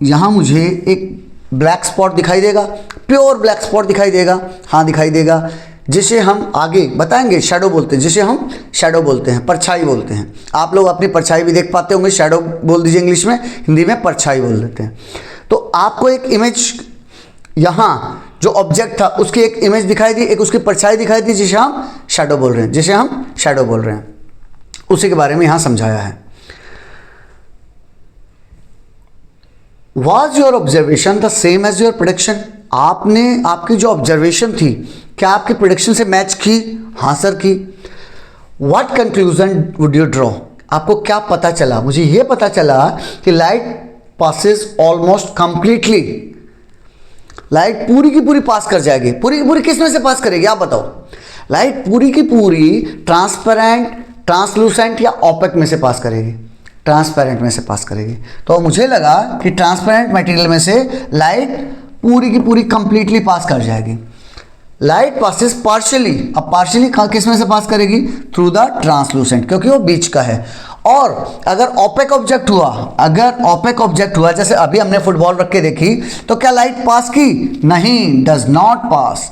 यहाँ मुझे एक ब्लैक स्पॉट दिखाई देगा, प्योर ब्लैक स्पॉट दिखाई देगा, हाँ दिखाई देगा, जिसे हम आगे बताएंगे शैडो बोलते हैं, जिसे हम शैडो बोलते हैं, परछाई बोलते हैं। आप लोग अपनी परछाई भी देख पाते होंगे, शैडो बोल दीजिए इंग्लिश में, हिंदी में परछाई बोल देते हैं। तो आपको एक इमेज, यहाँ जो ऑब्जेक्ट था उसकी एक इमेज दिखाई दी, एक उसकी परछाई दिखाई दी, जिसे हम शैडो बोल रहे हैं, जिसे हम शैडो बोल रहे हैं, उसी के बारे में यहाँ समझाया है। Was your observation the same as your prediction? आपने, आपकी जो ऑब्जर्वेशन थी क्या आपकी प्रिडिक्शन से मैच की, हाँ सर की। What conclusion would you draw? आपको क्या पता चला, मुझे ये पता चला कि light passes almost completely, light पूरी की पूरी पास कर जाएगी। पूरी की पूरी किस में से पास करेगी आप बताओ, लाइट पूरी की पूरी ट्रांसपेरेंट, ट्रांसलूसेंट या ओपेक में से पास करेगी, ट्रांसपेरेंट में से पास करेगी। तो मुझे लगा कि ट्रांसपेरेंट मटेरियल में से लाइट पूरी की पूरी कंप्लीटली पास कर जाएगी। लाइट पासिस पार्शियली, अब पार्शियली किस में से पास करेगी, थ्रू द ट्रांसलूसेंट, क्योंकि वो बीच का है। और अगर ओपेक ऑब्जेक्ट हुआ, अगर ओपेक ऑब्जेक्ट हुआ, जैसे अभी हमने फुटबॉल रख के देखी, तो क्या लाइट पास की, नहीं, does not pass,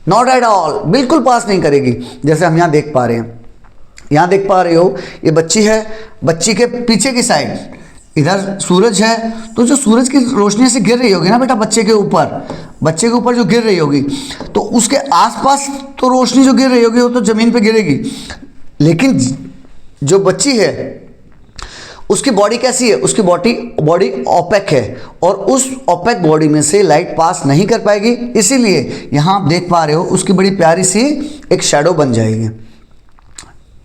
not at all, बिल्कुल पास नहीं करेगी। जैसे हम यहाँ देख पा रहे हैं, यहाँ देख पा रहे हो ये बच्ची है, बच्ची के पीछे की साइड इधर सूरज है, तो जो सूरज की रोशनी से गिर रही होगी ना बेटा बच्चे के ऊपर जो गिर रही होगी, तो उसके आसपास तो रोशनी जो गिर रही होगी वो तो ज़मीन पे गिरेगी, लेकिन जो बच्ची है उसकी बॉडी कैसी है, उसकी बॉडी ओपेक है, और उस ओपेक बॉडी में से लाइट पास नहीं कर पाएगी। इसीलिए यहाँ आप देख पा रहे हो उसकी बड़ी प्यारी सी एक शैडो बन जाएगी,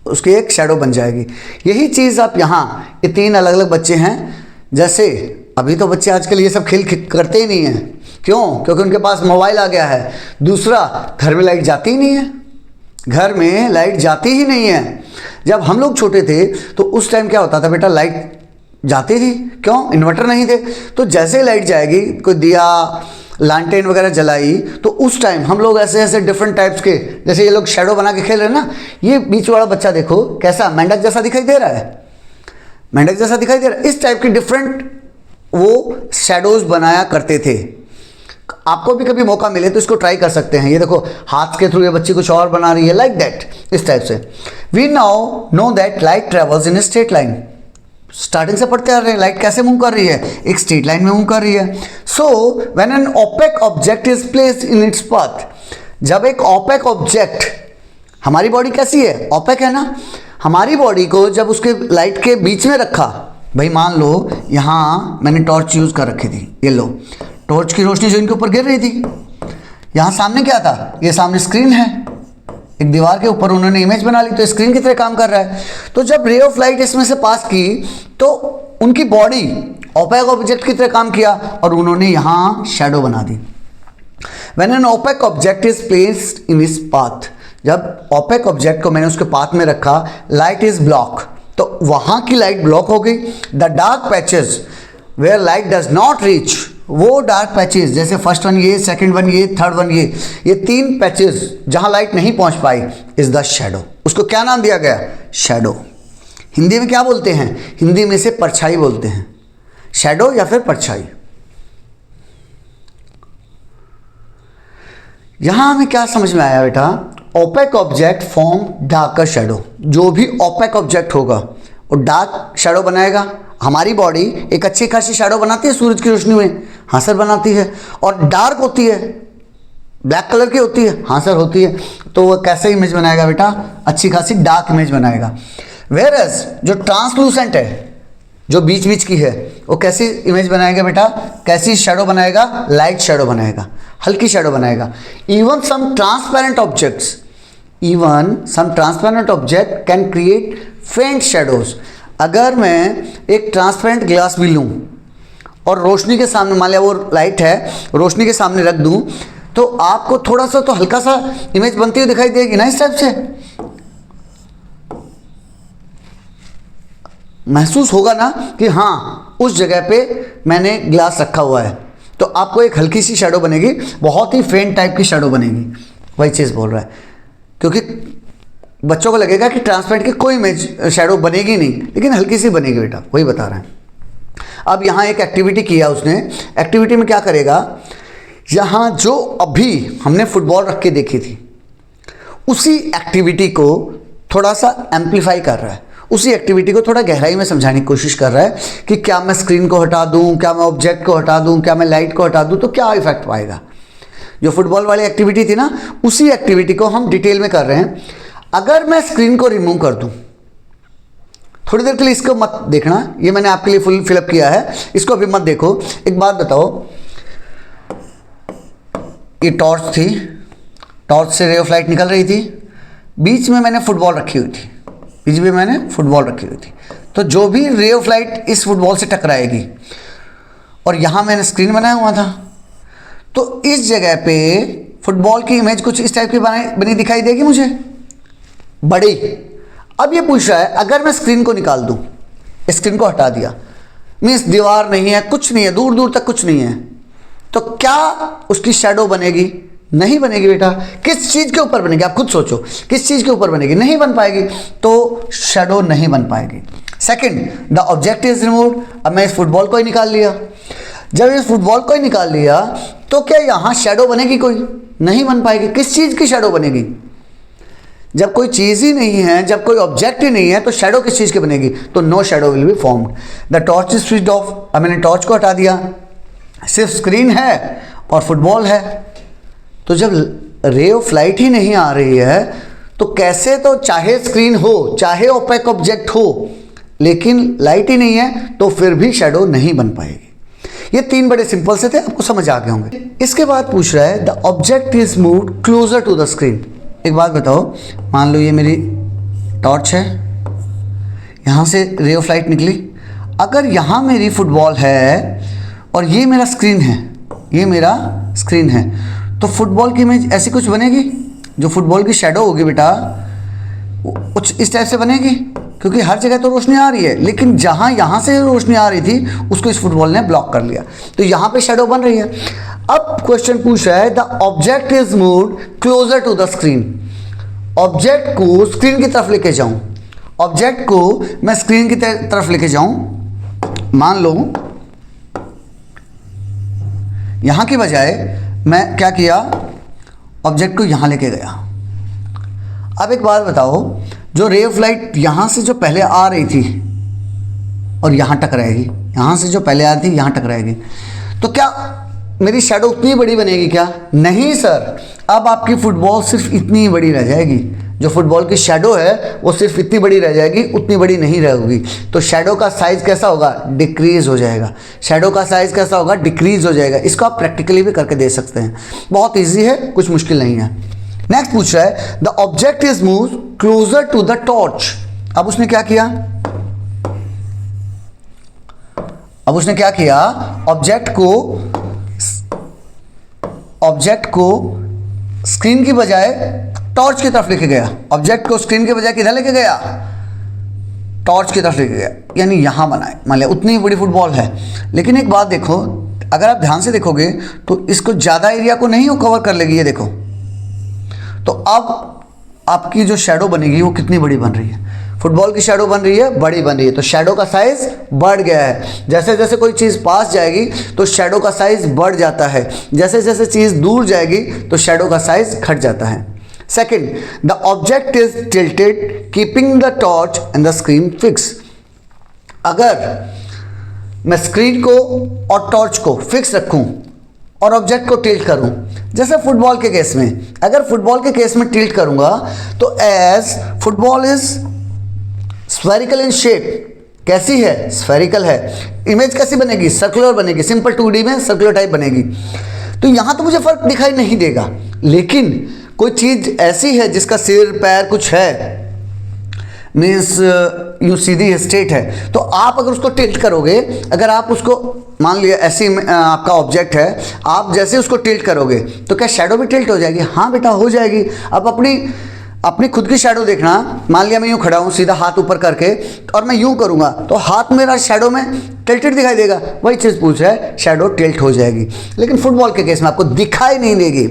उसकी एक शैडो बन जाएगी। यही चीज़ आप यहाँ, ये 3 अलग अलग बच्चे हैं, जैसे अभी तो बच्चे आजकल ये सब खेल करते ही नहीं हैं, क्यों, क्योंकि उनके पास मोबाइल आ गया है। दूसरा, घर में लाइट जाती ही नहीं है, घर में लाइट जाती ही नहीं है। जब हम लोग छोटे थे तो उस टाइम क्या होता था बेटा, लाइट जाती थी, क्यों, इन्वर्टर नहीं थे। तो जैसे ही लाइट जाएगी, कोई दिया लालटेन वगैरह जलाई, तो उस टाइम हम लोग ऐसे ऐसे डिफरेंट टाइप्स के, जैसे ये लोग शैडो बना के खेल रहे हैं ना, ये बीच वाला बच्चा देखो कैसा मेंढक जैसा दिखाई दे रहा है, मेंढक जैसा दिखाई दे रहा है। इस टाइप की डिफरेंट वो शैडोज बनाया करते थे। आपको भी कभी मौका मिले तो इसको ट्राई कर सकते हैं। ये देखो हाथ के थ्रू ये बच्ची कुछ और बना रही है, लाइक दैट, इस टाइप से। We now know that light travels in a straight line. Starting से पढ़ते आ रहे हैं, लाइट कैसे मूव कर रही है, एक स्ट्रेट लाइन में मूव कर रही है। So when an opaque object is placed in its path, जब एक ओपेक ऑब्जेक्ट, हमारी बॉडी कैसी है, ओपेक है ना, हमारी बॉडी को जब उसके लाइट के बीच में रखा, भाई मान लो यहाँ मैंने टॉर्च यूज कर रखी थी, ये लो टॉर्च की रोशनी जो इनके ऊपर गिर रही थी, यहाँ सामने क्या था, ये सामने स्क्रीन है, एक दीवार के ऊपर उन्होंने इमेज बना ली, तो स्क्रीन की तरह काम कर रहा है। तो जब रे ऑफ लाइट इसमें से पास की तो उनकी बॉडी ओपेक ऑब्जेक्ट की तरह काम किया और उन्होंने यहाँ शैडो बना दी। When an opaque object is placed in his path, जब ओपेक ऑब्जेक्ट को मैंने उसके पाथ में रखा, लाइट इज ब्लॉक, तो वहाँ की लाइट ब्लॉक हो गई। The dark patches, where light does not reach, वो डार्क पैचेस, जैसे फर्स्ट वन ये, सेकंड वन ये, थर्ड वन ये 3 पैचेस जहां लाइट नहीं पहुंच पाई इज द शैडो। उसको क्या नाम दिया गया? शैडो। हिंदी में क्या बोलते हैं? हिंदी में से परछाई बोलते हैं, शैडो या फिर परछाई। यहां हमें क्या समझ में आया बेटा? Opaque object form darker shadow. जो भी ओपेक ऑब्जेक्ट होगा वो डार्क शैडो बनाएगा। हमारी बॉडी एक अच्छी खासी शैडो बनाती है सूरज की रोशनी में, हाँ सर बनाती है, और डार्क होती है, ब्लैक कलर की होती है, हाँ सर होती है। तो वो कैसे इमेज बनाएगा बेटा? अच्छी खासी डार्क इमेज बनाएगा। वेयरएज जो ट्रांसलूसेंट है, जो बीच बीच की है, वो कैसी इमेज बनाएगा बेटा? कैसी शैडो बनाएगा? लाइट शैडो बनाएगा, हल्की शैडो बनाएगा। Even some transparent object can create faint shadows. अगर मैं एक ट्रांसपेरेंट ग्लास भी लूँ और रोशनी के सामने, मान लिया वो लाइट है, रोशनी के सामने रख दूँ, तो आपको थोड़ा सा तो हल्का सा इमेज बनती हुई दिखाई देगी ना, इस टाइप से महसूस होगा ना कि हाँ उस जगह पे मैंने ग्लास रखा हुआ है, तो आपको एक हल्की सी शैडो बनेगी, बहुत ही फेंट टाइप की शैडो बनेगी। वही चीज़ बोल रहा है, क्योंकि बच्चों को लगेगा कि ट्रांसपेरेंट की कोई इमेज शैडो बनेगी नहीं, लेकिन हल्की सी बनेगी बेटा, वही बता रहे हैं। अब यहाँ एक एक्टिविटी किया उसने। एक्टिविटी में क्या करेगा? यहाँ जो अभी हमने फुटबॉल रख के देखी थी, उसी एक्टिविटी को थोड़ा सा एम्पलीफाई कर रहा है, उसी एक्टिविटी को थोड़ा गहराई में समझाने की कोशिश कर रहा है कि क्या मैं स्क्रीन को हटा दूं, क्या मैं ऑब्जेक्ट को हटा दूं, क्या मैं लाइट को हटा दूं, तो क्या इफेक्ट पाएगा। जो फुटबॉल वाली एक्टिविटी थी ना, उसी एक्टिविटी को हम डिटेल में कर रहे हैं। अगर मैं स्क्रीन को रिमूव कर दूं, थोड़ी देर के लिए इसको मत देखना, ये मैंने आपके लिए फुल फिलअप किया है, इसको अभी मत देखो। एक बात बताओ, ये टॉर्च थी, टॉर्च से रे ऑफ लाइट निकल रही थी, बीच में मैंने फुटबॉल रखी हुई थी, तो जो भी रे ऑफ लाइट इस फुटबॉल से टकराएगी, और यहाँ मैंने स्क्रीन बनाया हुआ था, तो इस जगह पे फुटबॉल की इमेज कुछ इस टाइप की बनी दिखाई देगी मुझे, बड़ी। अब ये पूछ रहा है, अगर मैं स्क्रीन को निकाल दूं, स्क्रीन को हटा दिया, मीन्स दीवार नहीं है, कुछ नहीं है, दूर दूर तक कुछ नहीं है, तो क्या उसकी शैडो बनेगी? नहीं बनेगी बेटा। किस चीज़ के ऊपर बनेगी? आप खुद सोचो, किस चीज़ के ऊपर बनेगी? नहीं बन पाएगी, तो शैडो नहीं बन पाएगी। Second, the object is removed. अब मैं इस फुटबॉल को ही निकाल लिया, जब इस फुटबॉल को ही निकाल लिया, तो क्या यहाँ शैडो बनेगी? कोई नहीं बन पाएगी। किस चीज़ की शैडो बनेगी? जब कोई चीज़ ही नहीं है, जब कोई ऑब्जेक्ट ही नहीं है, तो शैडो किस चीज़ की बनेगी? तो no shadow will be formed. The torch is switched off. अब मैंने टॉर्च को हटा दिया, सिर्फ स्क्रीन है और फुटबॉल है, तो जब रे ऑफ लाइट ही नहीं आ रही है, तो कैसे, तो चाहे स्क्रीन हो, चाहे ओपेक ऑब्जेक्ट हो, लेकिन लाइट ही नहीं है, तो फिर भी शैडो नहीं बन पाएगी। ये 3 बड़े सिंपल से थे, आपको समझ आ गए होंगे। इसके बाद पूछ रहा है, the object is moved closer to the screen. एक बात बताओ, मान लो ये मेरी टॉर्च है, यहाँ से रे ऑफ लाइट निकली, अगर यहाँ मेरी फुटबॉल है और ये मेरा स्क्रीन है, ये मेरा स्क्रीन है, तो फुटबॉल की इमेज ऐसी कुछ बनेगी? जो फुटबॉल की शैडो होगी बेटा, कुछ इस टाइप से बनेगी, क्योंकि हर जगह तो रोशनी आ रही है, लेकिन जहाँ यहाँ से रोशनी आ रही थी, उसको इस फुटबॉल ने ब्लॉक कर लिया, तो यहाँ पे शैडो बन रही है। अब क्वेश्चन पूछ रहा है, the object is moved closer to the screen. Object को स्क्रीन की तरफ लेके जाऊं, ऑब्जेक्ट को मैं स्क्रीन की तरफ लेके जाऊं, मान लो यहां की बजाय मैं क्या किया, ऑब्जेक्ट को यहां लेके गया। अब एक बात बताओ, जो रे ऑफ लाइट यहां से जो पहले आ रही थी और यहां टकराएगी, यहां से जो पहले आ रही थी यहां टकराएगी, तो क्या मेरी शैडो उतनी बड़ी बनेगी क्या? नहीं सर, अब आपकी फुटबॉल सिर्फ इतनी ही बड़ी रह जाएगी। जो फुटबॉल की शैडो है वो सिर्फ इतनी बड़ी रह जाएगी, उतनी बड़ी नहीं रहेगी। तो शैडो का साइज कैसा होगा? डिक्रीज हो जाएगा। शैडो का साइज कैसा होगा? डिक्रीज हो जाएगा। इसको आप प्रैक्टिकली भी करके दे सकते हैं, बहुत ईजी है, कुछ मुश्किल नहीं है। नेक्स्ट पूछ रहा है, the object is move closer to the torch. अब उसने क्या किया? ऑब्जेक्ट को स्क्रीन की बजाय टॉर्च की तरफ लेके गया। ऑब्जेक्ट को स्क्रीन के बजाय किधर लेके गया? टॉर्च की तरफ लेके गया, यानी यहाँ बनाए, मान लिया उतनी बड़ी फुटबॉल है। लेकिन एक बात देखो, अगर आप ध्यान से देखोगे तो इसको ज़्यादा एरिया को नहीं वो कवर कर लेगी, ये देखो। तो अब आपकी जो शेडो बनेगी वो कितनी बड़ी बन रही है, फुटबॉल की शेडो बन रही है, बड़ी बन रही है, तो शेडो का साइज बढ़ गया है। जैसे जैसे कोई चीज़ पास जाएगी तो शेडो का साइज बढ़ जाता है, जैसे जैसे चीज़ दूर जाएगी तो शेडो का साइज घट जाता है। Second, the object is tilted keeping the torch and the screen fix. अगर मैं स्क्रीन को और टॉर्च को फिक्स रखूं और ऑब्जेक्ट को टिल्ट करूं, जैसे फुटबॉल के केस में, अगर फुटबॉल के केस में टिल्ट करूंगा तो as football is spherical in shape, कैसी है, स्फेरिकल है, इमेज कैसी बनेगी, सर्कुलर बनेगी, सिंपल 2D में सर्कुलर टाइप बनेगी। तो यहां तो मुझे फर्क दिखाई नहीं देगा, लेकिन कोई चीज ऐसी है जिसका सिर पैर कुछ है, मीन्स यूँ सीधी स्ट्रेट है, तो आप अगर उसको टिल्ट करोगे, अगर आप उसको मान लिया ऐसी आपका ऑब्जेक्ट है, आप जैसे उसको टिल्ट करोगे तो क्या शेडो भी टिल्ट हो जाएगी? हाँ बेटा हो जाएगी। अब अपनी खुद की शेडो देखना, मान लिया मैं यूँ खड़ा हूँ सीधा हाथ ऊपर करके और मैं यूँ करूँगा तो हाथ मेरा शेडो में टिल्टेड दिखाई देगा, वही चीज़ पूछ रहा है, शेडो टिल्ट हो जाएगी। लेकिन फुटबॉल के केस में आपको दिखाई नहीं देगी।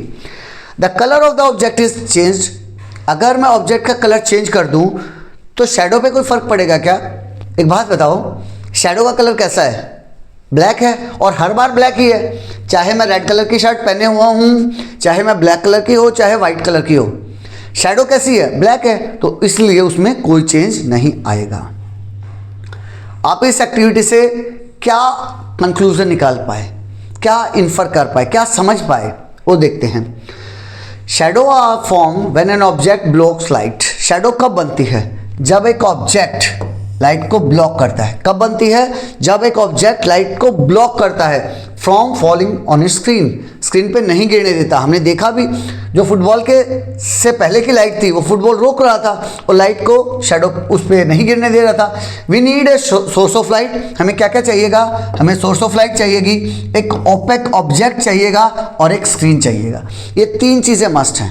The colour of the object is changed, अगर मैं ऑब्जेक्ट का कलर चेंज कर दूँ तो शेडो पे कोई फर्क पड़ेगा क्या? एक बात बताओ, शेडो का कलर कैसा है? ब्लैक है, और हर बार ब्लैक ही है, चाहे मैं रेड कलर की शर्ट पहने हुआ हूँ, चाहे मैं ब्लैक कलर की हो, चाहे वाइट कलर की हो, शेडो कैसी है? ब्लैक है, तो इसलिए उसमें कोई चेंज नहीं आएगा। आप इस एक्टिविटी से क्या कंक्लूजन निकाल पाए, क्या इन्फर कर पाए, क्या समझ पाए, वो देखते हैं। Shadow are form when an object blocks light. Shadow कब बनती है? जब एक ऑब्जेक्ट लाइट को ब्लॉक करता है। कब बनती है? जब एक ऑब्जेक्ट लाइट को ब्लॉक करता है from falling on screen, screen पे नहीं गिरने देता। हमने देखा भी, जो फुटबॉल के से पहले की लाइट थी वो फुटबॉल रोक रहा था और लाइट को शेडो उस पर नहीं गिरने दे रहा था। We need a source of light. हमें क्या क्या चाहिएगा? हमें सोर्स ऑफ लाइट चाहिएगी, एक ओपेक ऑब्जेक्ट चाहिएगा और एक स्क्रीन चाहिएगा। ये तीन चीज़ें मस्ट हैं,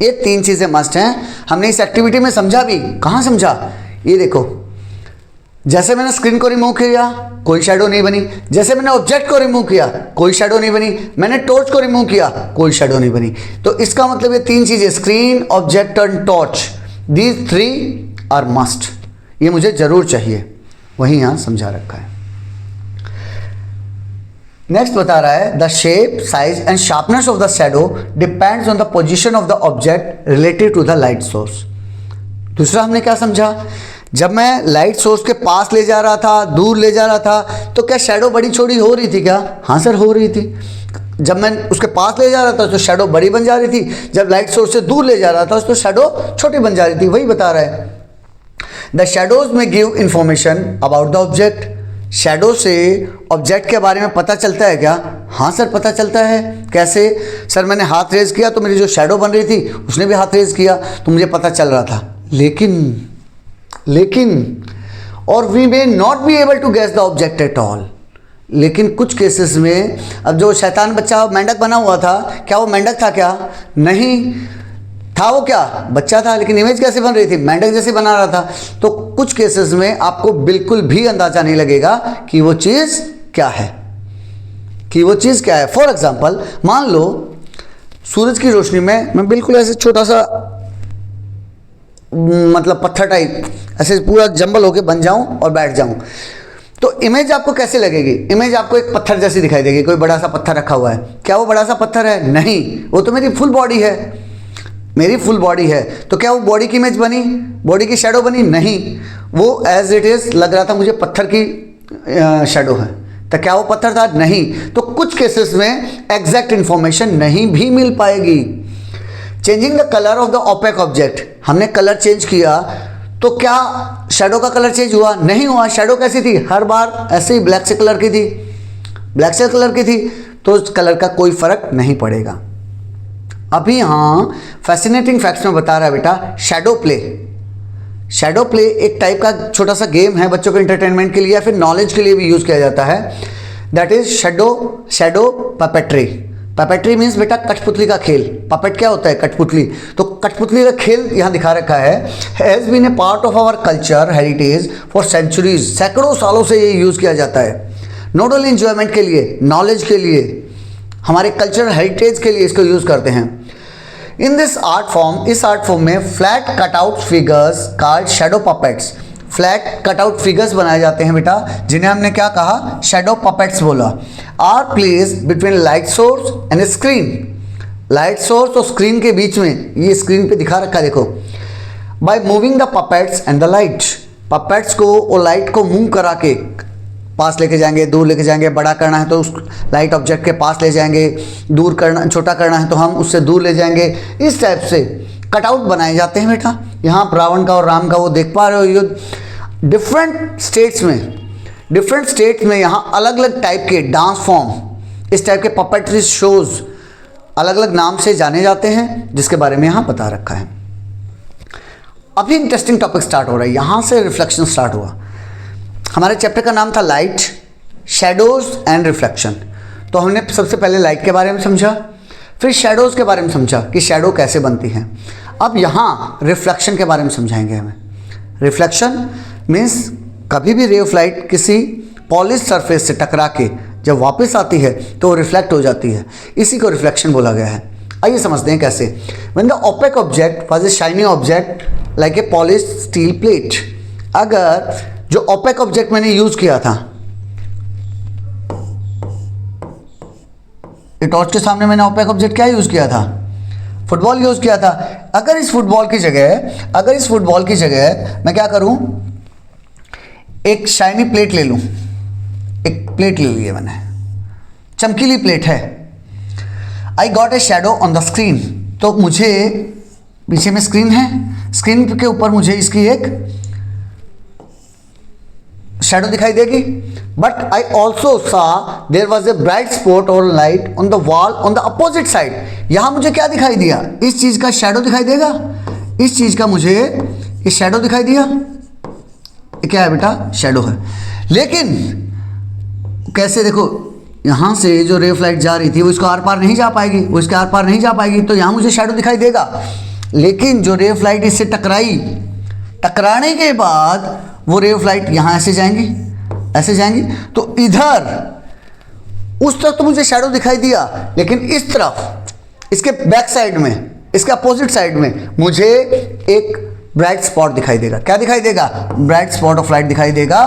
ये तीन चीज़ें मस्ट हैं। हमने इस एक्टिविटी में समझा भी, कहाँ समझा? ये देखो, जैसे मैंने स्क्रीन को रिमूव किया कोई शेडो नहीं बनी, जैसे मैंने ऑब्जेक्ट को रिमूव किया कोई शेडो नहीं बनी, मैंने टॉर्च को रिमूव किया कोई शेडो नहीं बनी। तो इसका मतलब ये तीन चीज़ें, screen, object and torch, these 3 are must, ये मुझे जरूर चाहिए, वही यहाँ समझा रखा है। नेक्स्ट बता रहा है the shape, size and sharpness of the shadow depends on the position of the object related to the light source. दूसरा हमने क्या समझा? जब मैं लाइट सोर्स के पास ले जा रहा था, दूर ले जा रहा था, तो क्या शेडो बड़ी छोटी हो रही थी क्या? हाँ सर हो रही थी। जब मैं उसके पास ले जा रहा था तो शेडो बड़ी बन जा रही थी, जब लाइट सोर्स से दूर ले जा रहा था तो शेडो छोटी बन जा रही थी, वही बता रहा है। द शेडोज में give information about the object. Shadow से ऑब्जेक्ट के बारे में पता चलता है क्या? हाँ सर पता चलता है। कैसे? सर मैंने हाथ रेज किया तो मेरी जो शेडो बन रही थी उसने भी हाथ रेज किया तो मुझे पता चल रहा था। लेकिन और we may not be able to guess the object at all. लेकिन कुछ केसेस में, अब जो शैतान बच्चा मेंढक बना हुआ था, क्या वो मेंढक था क्या? नहीं था, वो क्या बच्चा था, लेकिन इमेज कैसे बन रही थी? मेंढक जैसे बना रहा था। तो कुछ केसेस में आपको बिल्कुल भी अंदाजा नहीं लगेगा कि वो चीज़ क्या है, कि वो चीज़ क्या है। फॉर एग्जाम्पल, मान लो सूरज की रोशनी में मैं बिल्कुल ऐसे छोटा सा मतलब पत्थर टाइप ऐसे पूरा जंबल होके बन जाऊं और बैठ जाऊं, तो इमेज आपको कैसे लगेगी? इमेज आपको एक पत्थर जैसी दिखाई देगी, कोई बड़ा सा पत्थर रखा हुआ है। क्या वो बड़ा सा पत्थर है? नहीं, वो तो मेरी फुल बॉडी है, मेरी फुल बॉडी है। तो क्या वो बॉडी की इमेज बनी, बॉडी की शेडो बनी? नहीं, वो एज इट इज लग रहा था मुझे पत्थर की शेडो है। तो क्या वो पत्थर था? नहीं। तो कुछ केसेस में एग्जैक्ट इंफॉर्मेशन नहीं भी मिल पाएगी। Changing the colour of the opaque object, हमने कलर चेंज किया तो क्या शेडो का कलर चेंज हुआ? नहीं हुआ। शेडो कैसी थी? हर बार ऐसे ही ब्लैक से कलर की थी, ब्लैक से कलर की थी, तो उस कलर का कोई फर्क नहीं पड़ेगा। अभी हाँ फैसिनेटिंग फैक्ट्स में बता रहा है बेटा, शेडो प्ले। शेडो प्ले एक टाइप का छोटा सा गेम है, बच्चों के एंटरटेनमेंट के लिए या फिर नॉलेज के लिए भी यूज़ किया जाता है। That is shadow puppetry. Puppetry means बेटा कठपुतली का खेल। पपेट क्या होता है? कठपुतली। तो कठपुतली का खेल यहाँ दिखा रखा है। Has been a part of our culture heritage for centuries, सैकड़ों सालों से ये यूज़ किया जाता है। नॉट ओनली इंजॉयमेंट के लिए, नॉलेज के लिए, हमारे कल्चरल हेरिटेज के लिए इसको यूज़ करते हैं। इन दिस आर्ट फॉर्म, इस आर्ट फॉर्म में flat cutout figures called shadow puppets, flat cutout figures बनाए जाते हैं बेटा, जिन्हें हमने क्या कहा? शैडो पपेट्स बोला। Are place between light source and screen, light source और स्क्रीन के बीच में, ये स्क्रीन पे दिखा रखा है देखो। By moving the puppets and the light, puppets को और लाइट को मूव करा के पास लेके जाएंगे, दूर लेके जाएंगे। बड़ा करना है तो उस लाइट ऑब्जेक्ट के पास ले जाएंगे, दूर करना, छोटा करना है तो हम उससे दूर ले जाएंगे। इस टाइप से कटआउट बनाए जाते हैं बेटा। यहाँ रावण का और राम का वो देख पा रहे हो युद्ध। डिफरेंट स्टेट्स में यहाँ अलग अलग टाइप के डांस फॉर्म, इस टाइप के पपेट्री शोज अलग अलग नाम से जाने जाते हैं, जिसके बारे में यहाँ बता रखा है। अभी इंटरेस्टिंग टॉपिक स्टार्ट हो रहा है, यहाँ से रिफ्लेक्शन स्टार्ट हुआ। हमारे चैप्टर का नाम था लाइट, शैडोज एंड रिफ्लेक्शन। तो हमने सबसे पहले लाइट के बारे में समझा, फिर शैडोज़ के बारे में समझा कि शैडो कैसे बनती हैं। अब यहाँ रिफ्लेक्शन के बारे में समझाएंगे हमें। रिफ्लेक्शन मीन्स कभी भी रे ऑफ लाइट किसी पॉलिश सरफेस से टकरा के जब वापस आती है तो वो रिफ्लेक्ट हो जाती है, इसी को रिफ्लेक्शन बोला गया है। आइए समझते हैं कैसे। When the opaque object was a shiny object like a polish steel plate, अगर जो ओपेक ऑब्जेक्ट मैंने यूज किया था, टॉर्च के सामने मैंने ओपेक ऑब्जेक्ट क्या यूज किया था? फुटबॉल यूज किया था। अगर इस फुटबॉल की जगह मैं क्या करूं, एक शाइनी प्लेट ले लूं, एक प्लेट ले ली है मैंने, चमकीली प्लेट है। I got a shadow on the screen, तो मुझे पीछे में स्क्रीन है, स्क्रीन के ऊपर मुझे इसकी एक शैडो दिखाई देगी। But I also saw there was a bright spot और light on the wall on the opposite side. यहां मुझे क्या दिखाई दिया? इस चीज का शैडो दिखाई देगा, इस चीज का मुझे ये शैडो दिखाई दिया। ये क्या है बेटा? शैडो है। लेकिन कैसे? देखो यहां से जो रे ऑफ लाइट जा रही थी वो इसको आर पार नहीं जा पाएगी, वो इसके आर पार नहीं जा पाएगी, तो यहां मुझे शैडो दिखाई देगा। लेकिन जो रे ऑफ लाइट इससे टकराने के बाद वो रे ऑफ लाइट यहाँ ऐसे जाएंगी, तो इधर उस तरफ तो मुझे शैडो दिखाई दिया, लेकिन इस तरफ, इसके बैक साइड में, इसके अपोजिट साइड में मुझे एक ब्राइट स्पॉट दिखाई देगा। क्या दिखाई देगा? ब्राइट स्पॉट ऑफ लाइट दिखाई देगा।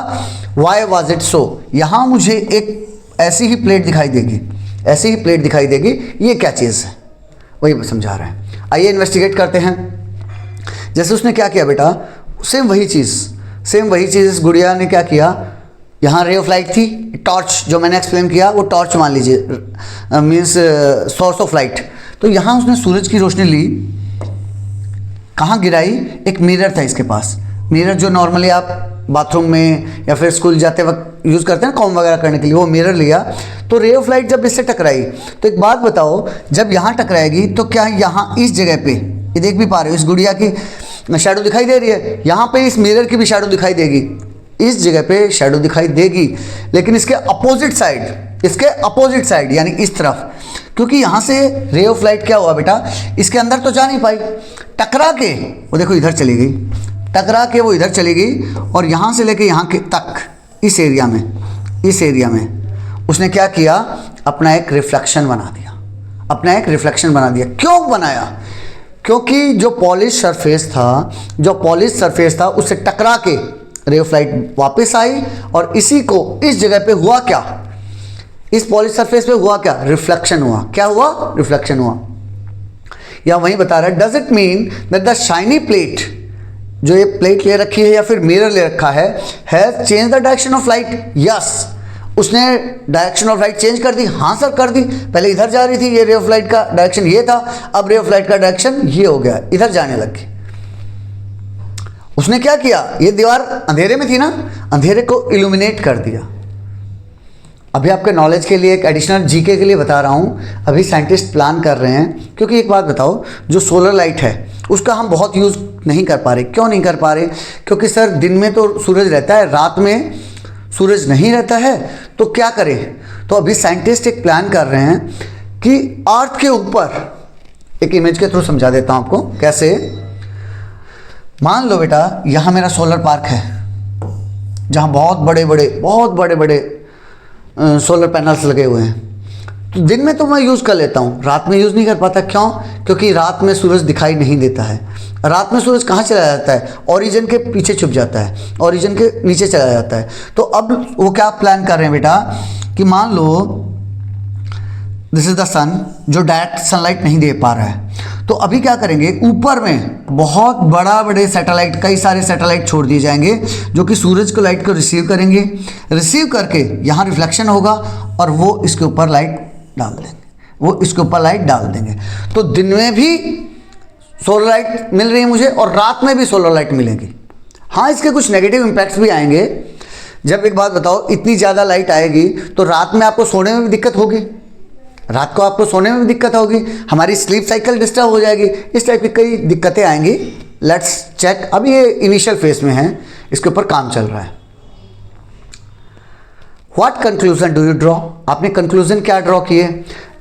Why was it so? यहाँ मुझे एक ऐसी ही प्लेट दिखाई देगी, ये क्या चीज़ है? वही समझा रहे हैं। आइए इन्वेस्टिगेट करते हैं। जैसे उसने क्या किया बेटा, सेम वही चीज़ इस गुड़िया ने क्या किया, यहाँ रे ऑफ लाइट थी, टॉर्च जो मैंने एक्सप्लेन किया वो टॉर्च मान लीजिए, मीन्स सोर्स ऑफ लाइट। तो यहाँ उसने सूरज की रोशनी ली, कहाँ गिराई? एक मिरर था इसके पास, मिरर जो नॉर्मली आप बाथरूम में या फिर स्कूल जाते वक्त यूज़ करते हैं ना कॉम वगैरह करने के लिए, वो मिरर लिया। तो रे ऑफ लाइट जब इससे टकराई, तो एक बात बताओ, जब यहाँ टकराएगी तो क्या यहाँ इस जगह पे, ये देख भी पा रहे हो, इस गुड़िया की शैडो दिखाई दे रही है, यहाँ पे इस मिरर की भी शैडो दिखाई देगी, इस जगह पे शैडो दिखाई देगी। लेकिन इसके अपोजिट साइड यानी इस तरफ, क्योंकि यहाँ से रे ऑफ लाइट क्या हुआ बेटा, इसके अंदर तो जा नहीं पाई, टकरा के वो देखो इधर चली गई, और यहाँ से लेके यहाँ के तक इस एरिया में उसने क्या किया, अपना एक रिफ्लेक्शन बना दिया। क्यों बनाया? क्योंकि जो पॉलिश सरफेस था उससे टकरा के रे ऑफ लाइट वापस आई, और इसी को इस जगह पे हुआ क्या, इस पॉलिश सरफेस पे हुआ क्या? रिफ्लेक्शन हुआ। क्या हुआ? रिफ्लेक्शन हुआ। या वही बता रहा है, does it mean that the shiny plate, जो ये प्लेट ले रखी है या फिर मिरर ले रखा है, has change the direction of light? Yes, उसने डायरेक्शन ऑफ लाइट चेंज कर दी। हाँ सर, कर दी। पहले इधर जा रही थी, ये रे ऑफ लाइट का डायरेक्शन ये था, अब रे ऑफ लाइट का डायरेक्शन ये हो गया, इधर जाने लग गई। उसने क्या किया, ये दीवार अंधेरे में थी ना, अंधेरे को इल्यूमिनेट कर दिया। अभी आपके नॉलेज के लिए एक एडिशनल जीके के लिए बता रहा हूँ, अभी साइंटिस्ट प्लान कर रहे हैं, क्योंकि एक बात बताओ, जो सोलर लाइट है उसका हम बहुत यूज़ नहीं कर पा रहे। क्यों नहीं कर पा रहे? क्योंकि सर दिन में तो सूरज रहता है, रात में सूरज नहीं रहता है, तो क्या करें? तो अभी साइंटिस्ट एक प्लान कर रहे हैं कि अर्थ के ऊपर, एक इमेज के थ्रू समझा देता हूं आपको कैसे। मान लो बेटा यहां मेरा सोलर पार्क है, जहां बहुत बड़े बड़े सोलर पैनल्स लगे हुए हैं। तो दिन में तो मैं यूज़ कर लेता हूँ, रात में यूज़ नहीं कर पाता। क्यों? क्योंकि रात में सूरज दिखाई नहीं देता है। रात में सूरज कहाँ चला जाता है? ओरिजिन के पीछे छुप जाता है, ओरिजिन के नीचे चला जाता है। तो अब वो क्या प्लान कर रहे हैं बेटा कि मान लो दिस इज द सन, जो डायरेक्ट सनलाइट नहीं दे पा रहा है। तो अभी क्या करेंगे, ऊपर में बहुत बड़े सैटेलाइट, कई सारे सैटेलाइट छोड़ दिए जाएंगे जो कि सूरज को लाइट को रिसीव करेंगे। रिसीव करके यहाँ रिफ्लेक्शन होगा और वो इसके ऊपर लाइट डाल देंगे, वो इसके ऊपर लाइट डाल देंगे। तो दिन में भी सोलर लाइट मिल रही है मुझे और रात में भी सोलर लाइट मिलेगी। हाँ, इसके कुछ नेगेटिव इम्पैक्ट्स भी आएंगे। जब एक बात बताओ, इतनी ज़्यादा लाइट आएगी तो रात में आपको सोने में भी दिक्कत होगी, रात को आपको सोने में भी दिक्कत होगी, हमारी स्लीप साइकिल डिस्टर्ब हो जाएगी। इस टाइप की कई दिक्कतें आएंगी। Let's check. अभी ये इनिशियल फेज में है, इसके ऊपर काम चल रहा है। What conclusion do you draw? आपने कंक्लूजन क्या ड्रॉ किए?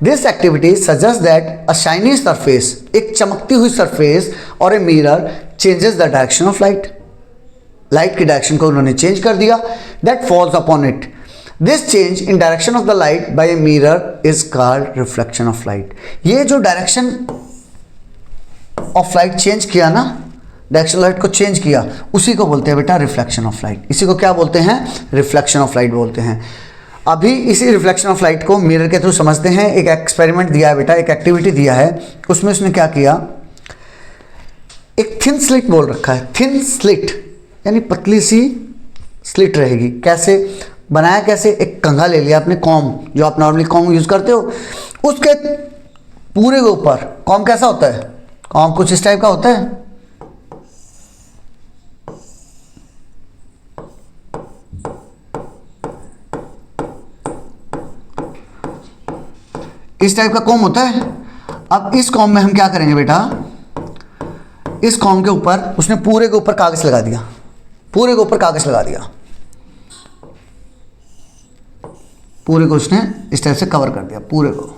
This activity suggest that a shiny surface, एक चमकती हुई सरफेस और a mirror changes the direction of light. Light की डायरेक्शन को उन्होंने चेंज कर दिया। That false upon it. This change in direction of the light by a mirror is called reflection of light. ये जो डायरेक्शन ऑफ लाइट चेंज किया ना, डायरेक्शन लाइट को चेंज किया, उसी को बोलते हैं बेटा रिफ्लेक्शन ऑफ लाइट। इसी को क्या बोलते हैं? रिफ्लेक्शन ऑफ लाइट बोलते हैं। अभी इसी रिफ्लेक्शन ऑफ लाइट को मिरर के थ्रू समझते हैं। एक एक्सपेरिमेंट दिया है बेटा, एक एक्टिविटी दिया है, उसमें उसने क्या किया, एक थिन स्लिट बोल रखा है। थिन स्लिट यानी पतली सी स्लिट रहेगी। कैसे बनाया? कैसे? एक कंघा ले लिया आपने, कॉम, जो आप नॉर्मली कॉम यूज करते हो, उसके पूरे के ऊपर, कॉम कैसा होता है? कॉम कुछ इस टाइप का होता है। इस टाइप का कॉम होता है। अब इस कॉम में हम क्या करेंगे बेटा, इस कॉम के ऊपर उसने पूरे के ऊपर कागज लगा दिया, पूरे के ऊपर कागज लगा दिया, पूरे को उसने इस टाइप से कवर कर दिया, पूरे को,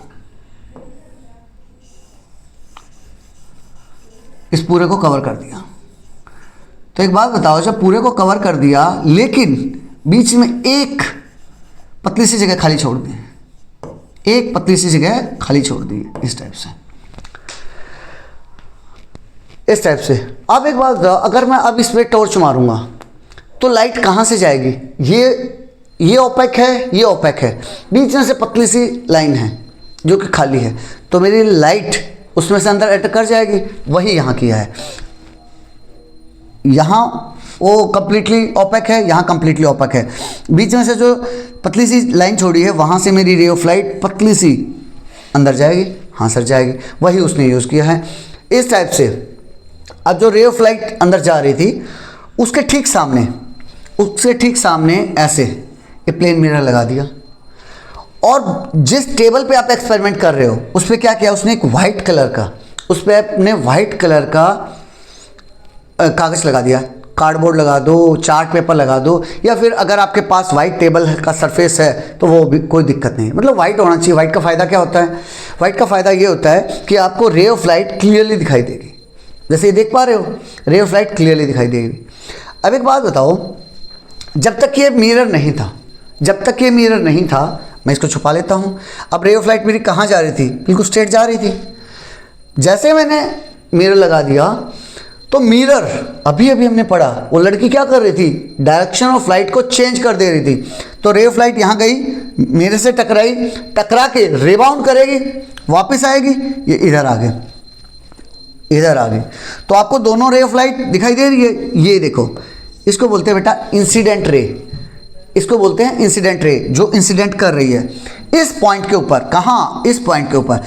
इस पूरे को कवर कर दिया। तो एक बात बताओ, जब पूरे को कवर कर दिया लेकिन बीच में एक पतली सी जगह खाली छोड़ दी, एक पतली सी जगह खाली छोड़ दी, इस टाइप से, इस टाइप से। अब एक बात बताओ, अगर मैं अब इस पर टॉर्च मारूंगा तो लाइट कहाँ से जाएगी? ये ओपेक है, ये ओपेक है, बीच में से पतली सी लाइन है जो कि खाली है, तो मेरी लाइट उसमें से अंदर एंटर कर जाएगी। वही यहाँ किया है, यहाँ वो कंप्लीटली ओपेक है, यहाँ कंप्लीटली ओपेक है, बीच में से जो पतली सी लाइन छोड़ी है वहाँ से मेरी रे ऑफ लाइट पतली सी अंदर जाएगी, हाँ सर जाएगी। वही उसने यूज़ किया है इस टाइप से। अब जो रे ऑफ लाइट अंदर जा रही थी उसके ठीक सामने, उससे ठीक सामने ऐसे ये प्लेन मिरर लगा दिया, और जिस टेबल पे आप एक्सपेरिमेंट कर रहे हो उस पर क्या किया उसने, एक वाइट कलर का, उस पर अपने वाइट कलर का कागज़ लगा दिया। कार्डबोर्ड लगा दो, चार्ट पेपर लगा दो, या फिर अगर आपके पास वाइट टेबल का सरफेस है तो वो भी कोई दिक्कत नहीं है, मतलब वाइट होना चाहिए। वाइट का फ़ायदा क्या होता है? वाइट का फ़ायदा ये होता है कि आपको रे ऑफ लाइट क्लियरली दिखाई देगी, जैसे ये देख पा रहे हो, रे ऑफ लाइट क्लियरली दिखाई देगी। अब एक बात बताओ, जब तक ये मिरर नहीं था, जब तक ये मिरर नहीं था, मैं इसको छुपा लेता हूँ। अब रे ऑफ लाइट मेरी कहाँ जा रही थी? बिल्कुल स्ट्रेट जा रही थी। जैसे मैंने मिरर लगा दिया तो मिरर, अभी अभी हमने पढ़ा, वो लड़की क्या कर रही थी, डायरेक्शन ऑफ लाइट को चेंज कर दे रही थी। तो रे ऑफ लाइट यहाँ गई, मिरर से टकराई, टकरा के रिबाउंड करेगी, वापस आएगी, ये इधर आ गए, इधर आ गए। तो आपको दोनों रे ऑफ लाइट दिखाई दे रही है। ये देखो, इसको बोलते हैं बेटा इंसिडेंट रे, इसको बोलते हैं इंसिडेंट रे, जो इंसिडेंट कर रही है इस पॉइंट के ऊपर। कहाँ? इस पॉइंट के ऊपर,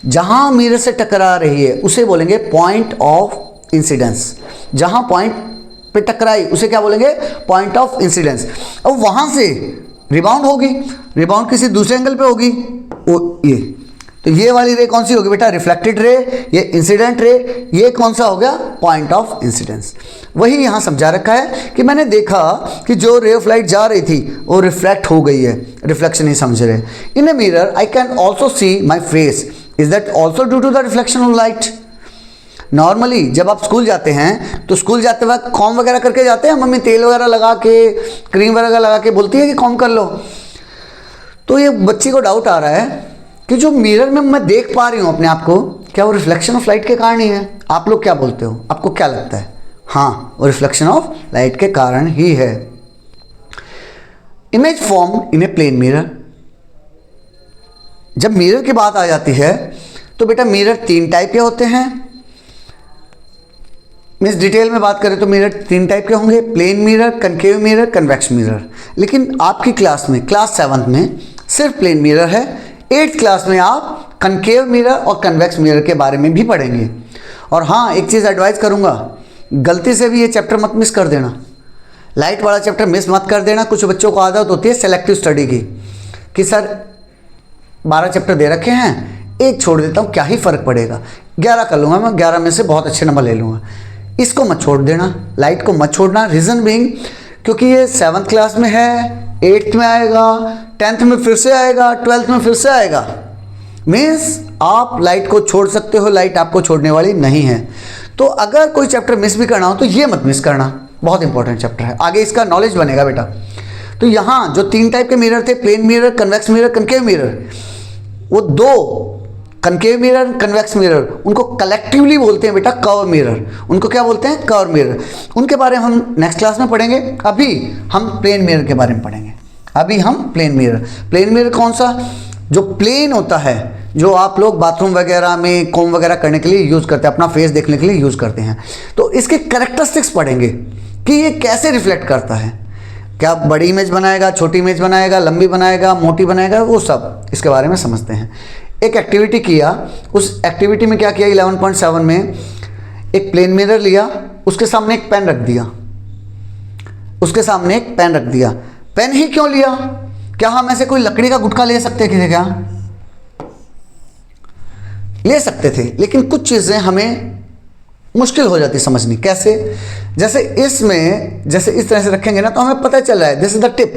जहाँ मिरर से टकरा रही है उसे बोलेंगे पॉइंट ऑफ इंसिडेंस। जहां पॉइंट पे टकराई उसे क्या बोलेंगे? Point of incidence. अब वहां से रिबाउंड होगी, रिबाउंड किसी दूसरे एंगल पे होगी, वो ये, तो ये वाली रे कौन सी होगी बेटा, रिफ्लेक्टेड रे, ये इंसिडेंट रे, ये कौन सा हो गया, पॉइंट ऑफ इंसिडेंस। वही यहाँ समझा रखा है कि मैंने देखा कि जो रे ऑफ लाइट जा रही थी वो रिफ्लेक्ट हो गई है, रिफ्लेक्शन ही समझ रहे। In a mirror I can also see my face, is that also due to the reflection of light. Normally जब आप स्कूल जाते हैं तो स्कूल जाते वक्त कॉम वगैरह करके जाते हैं, मम्मी तेल वगैरह लगा के, क्रीम वगैरह लगा के बोलती है कि कॉम कर लो। तो ये बच्ची को डाउट आ रहा है कि जो मिरर में मैं देख पा रही हूँ अपने आप को, क्या वो रिफ्लेक्शन ऑफ लाइट के कारण ही है? आप लोग क्या बोलते हो, आपको क्या लगता है? हाँ, वो रिफ्लेक्शन ऑफ लाइट के कारण ही है। Image form in a plane mirror. जब मिरर की बात आ जाती है तो बेटा मिरर 3 टाइप के होते हैं। मीन्स डिटेल में बात करें तो मिरर 3 टाइप के होंगे, plane mirror, concave mirror, convex mirror. लेकिन आपकी क्लास में, क्लास 7 में सिर्फ प्लेन मिरर है। 8th क्लास में आप कनकेव मिरर और कन्वेक्स मिरर के बारे में भी पढ़ेंगे। और हाँ, एक चीज़ एडवाइस करूँगा, गलती से भी ये चैप्टर मत मिस कर देना, लाइट वाला चैप्टर मिस मत कर देना। कुछ बच्चों को आदत होती है सेलेक्टिव स्टडी की कि सर 12 चैप्टर दे रखे हैं, एक छोड़ देता हूँ, क्या ही फ़र्क पड़ेगा, 11 कर लूँगा मैं, 11 में से बहुत अच्छे नंबर ले लूँगा। इसको मत छोड़ देना, लाइट को मत छोड़ना। रीज़न बीइंग क्योंकि ये 7th क्लास में है, 8th में आएगा, 10th में फिर से आएगा, 12th में फिर से आएगा। मीन्स आप लाइट को छोड़ सकते हो, लाइट आपको छोड़ने वाली नहीं है। तो अगर कोई चैप्टर मिस भी करना हो तो ये मत मिस करना, बहुत इंपॉर्टेंट चैप्टर है, आगे इसका नॉलेज बनेगा बेटा। तो यहाँ जो 3 टाइप के मिरर थे, plane mirror, convex mirror, concave mirror, वो 2 कनकेव मिरर, कन्वेक्स मिरर, उनको कलेक्टिवली बोलते हैं बेटा कर्व मिरर। उनको क्या बोलते हैं, कर्व मिरर। उनके बारे में हम नेक्स्ट क्लास में पढ़ेंगे। अभी हम प्लेन मिरर के बारे में पढ़ेंगे। अभी हम प्लेन मिरर कौन सा, जो प्लेन होता है, जो आप लोग बाथरूम वगैरह में कॉम वगैरह करने के लिए यूज़ करते हैं, अपना फेस देखने के लिए यूज़ करते हैं। तो इसके कैरेक्टरिस्टिक्स पढ़ेंगे कि ये कैसे रिफ्लेक्ट करता है, क्या बड़ी इमेज बनाएगा, छोटी इमेज बनाएगा, लंबी बनाएगा, मोटी बनाएगा, वो सब इसके बारे में समझते हैं। एक एक्टिविटी किया, उस एक्टिविटी में क्या किया, 11.7 में एक प्लेन मिरर लिया, उसके सामने एक पेन रख दिया, उसके सामने एक पेन रख दिया। पेन ही क्यों लिया, क्या हम ऐसे कोई लकड़ी का गुटका ले सकते थे क्या? ले सकते थे, लेकिन कुछ चीज़ें हमें मुश्किल हो जाती समझनी। कैसे? जैसे इसमें, जैसे इस तरह से रखेंगे ना तो हमें पता चल रहा है this is the tip,